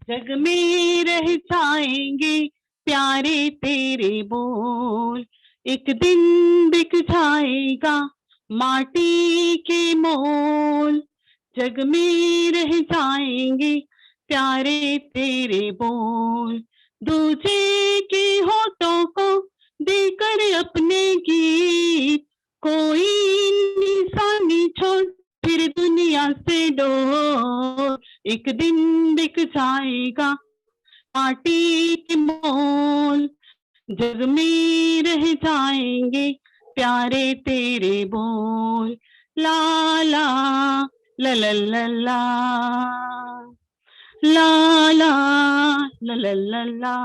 जग में रह जाएंगे प्यारे तेरे बोल। एक दिन बिक जाएगा माटी के मोल, जग में रह जाएंगे प्यारे तेरे बोल। दूजे के होठों को देकर अपने गीत, कोई निशानी छोड़ फिर दुनिया से डोर। एक दिन बिक जाएगा माटी के मोल, जग में रह जाएंगे प्यारे तेरे बोल। ला ला ला ला ला ला ला ला ला ला ला ला।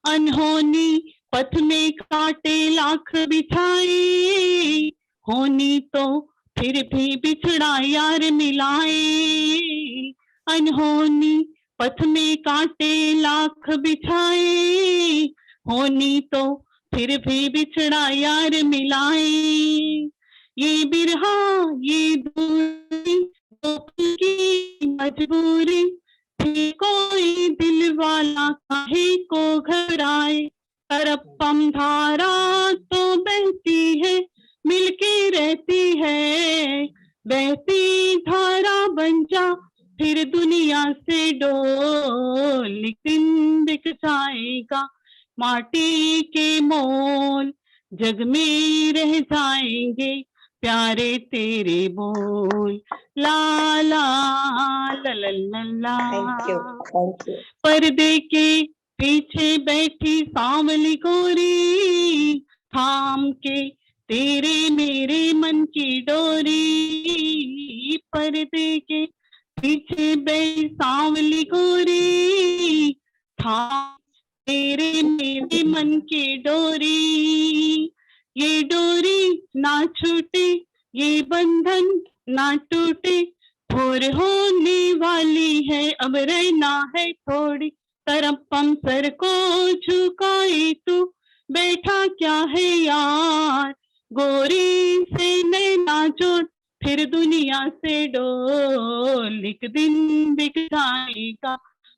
अनहोनी पथ में काटे लाख बिछाए, होनी तो फिर भी बिछड़ा यार मिलाए। अनहोनी पथ में काटे लाख बिछाए, होनी तो फिर भी बिछड़ा यार मिलाए। ये बिरहा ये दूरी की मजबूरी, भी कोई दिल वाला काहे को घबराए। तरपम धारा तो बहती है मिलके रहती है, बहती धारा बन जा फिर दुनिया से डोल। लेकिन बिक जाएगा माटी के मोल, जग में रह जाएंगे प्यारे तेरे बोल। ला ला ला ला ला ला। Thank you, thank you. पर्दे के पीछे बैठी सांवली गोरी, थाम के तेरे मेरे मन की डोरी। पर्दे के पीछे बे सांवली गोरी, था तेरे मेरे मन की डोरी, ये डोरी ना छूटे, ये बंधन ना टूटे, भोर होने वाली है अब रहना है थोड़ी, तरपम सर को झुकाए तू बैठा क्या है यार, गोरी से नैना जोड़ फिर दुनिया से डोल, एक दिन बिक जाएगा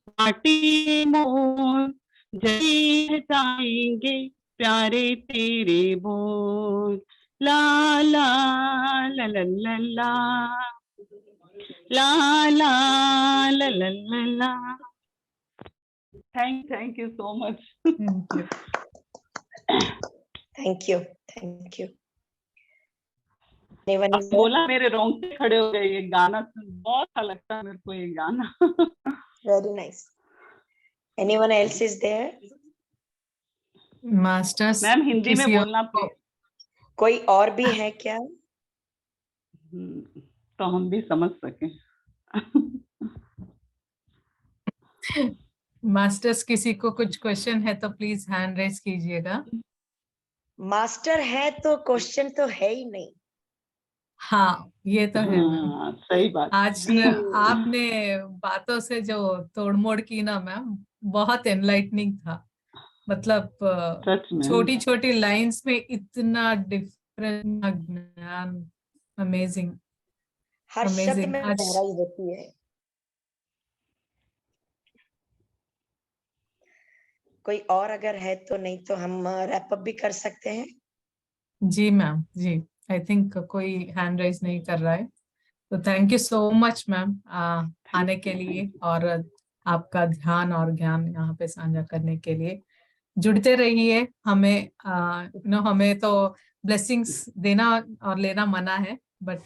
माटी मोर, जय जाएंगे प्यारे तेरे बोल, ला ला ला ला ला ला ला ला ला ला ला ला। Thank you so much. Thank you. Thank you. Thank you. Anyone अब is there? बोला मेरे रोंगटे खड़े हो गए, ये गाना बहुत अच्छा लगता है मेरे को ये गाना। Very nice. Anyone else is there? Masters ma'am Hindi में किसी और बोलना को- कोई और भी है क्या? तो हम भी समझ सके। मास्टर्स किसी को कुछ क्वेश्चन है तो प्लीज हैंड रेज कीजिएगा। मास्टर है तो क्वेश्चन तो है ही नहीं। हाँ ये तो है मैम। हाँ, सही बात। आज आपने बातों से जो तोड़मोड़ की ना मैम, बहुत एनलाइटनिंग था। मतलब सच में छोटी छोटी लाइंस में इतना डिफरेंट ज्ञान, अमेजिंग। हर शब्द Amazing. में आज- गहराई होती है। कोई और अगर है तो, नहीं तो हम रैप अप भी कर सकते हैं। जी मैम, जी आई थिंक कोई हैंड राइज नहीं कर रहा है, तो thank you so much ma'am आने के लिए और आपका ध्यान और ज्ञान यहाँ पे साझा करने के लिए। जुड़ते रहिए, हमें हमें तो ब्लेसिंग्स देना और लेना मना है, बट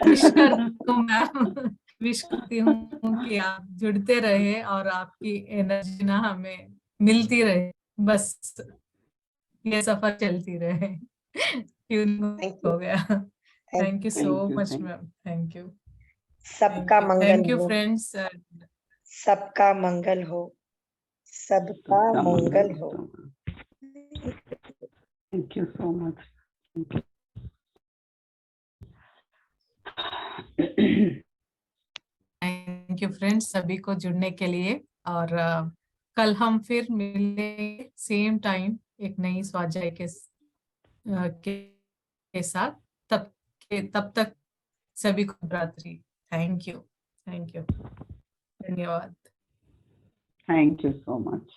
विश करती हूँ मैम, विश करती हूँ कि आप जुड़ते रहे और आपकी एनर्जी ना हमें मिलती रहे, बस ये सफर चलती रहे। Thank you. हो गया। Thank you so Thank you, much thank you. Ma'am, thank you. सबका मंगल थैंक यू हो। फ्रेंड्स। सबका मंगल हो। सबका मंगल हो। Thank you so much. Thank you friends सभी को जुड़ने के लिए, और कल हम फिर मिलेंगे सेम टाइम एक नई स्वाध्याय के साथ। तब तक सभी को रात्रि। थैंक यू, धन्यवाद। Thank you so much.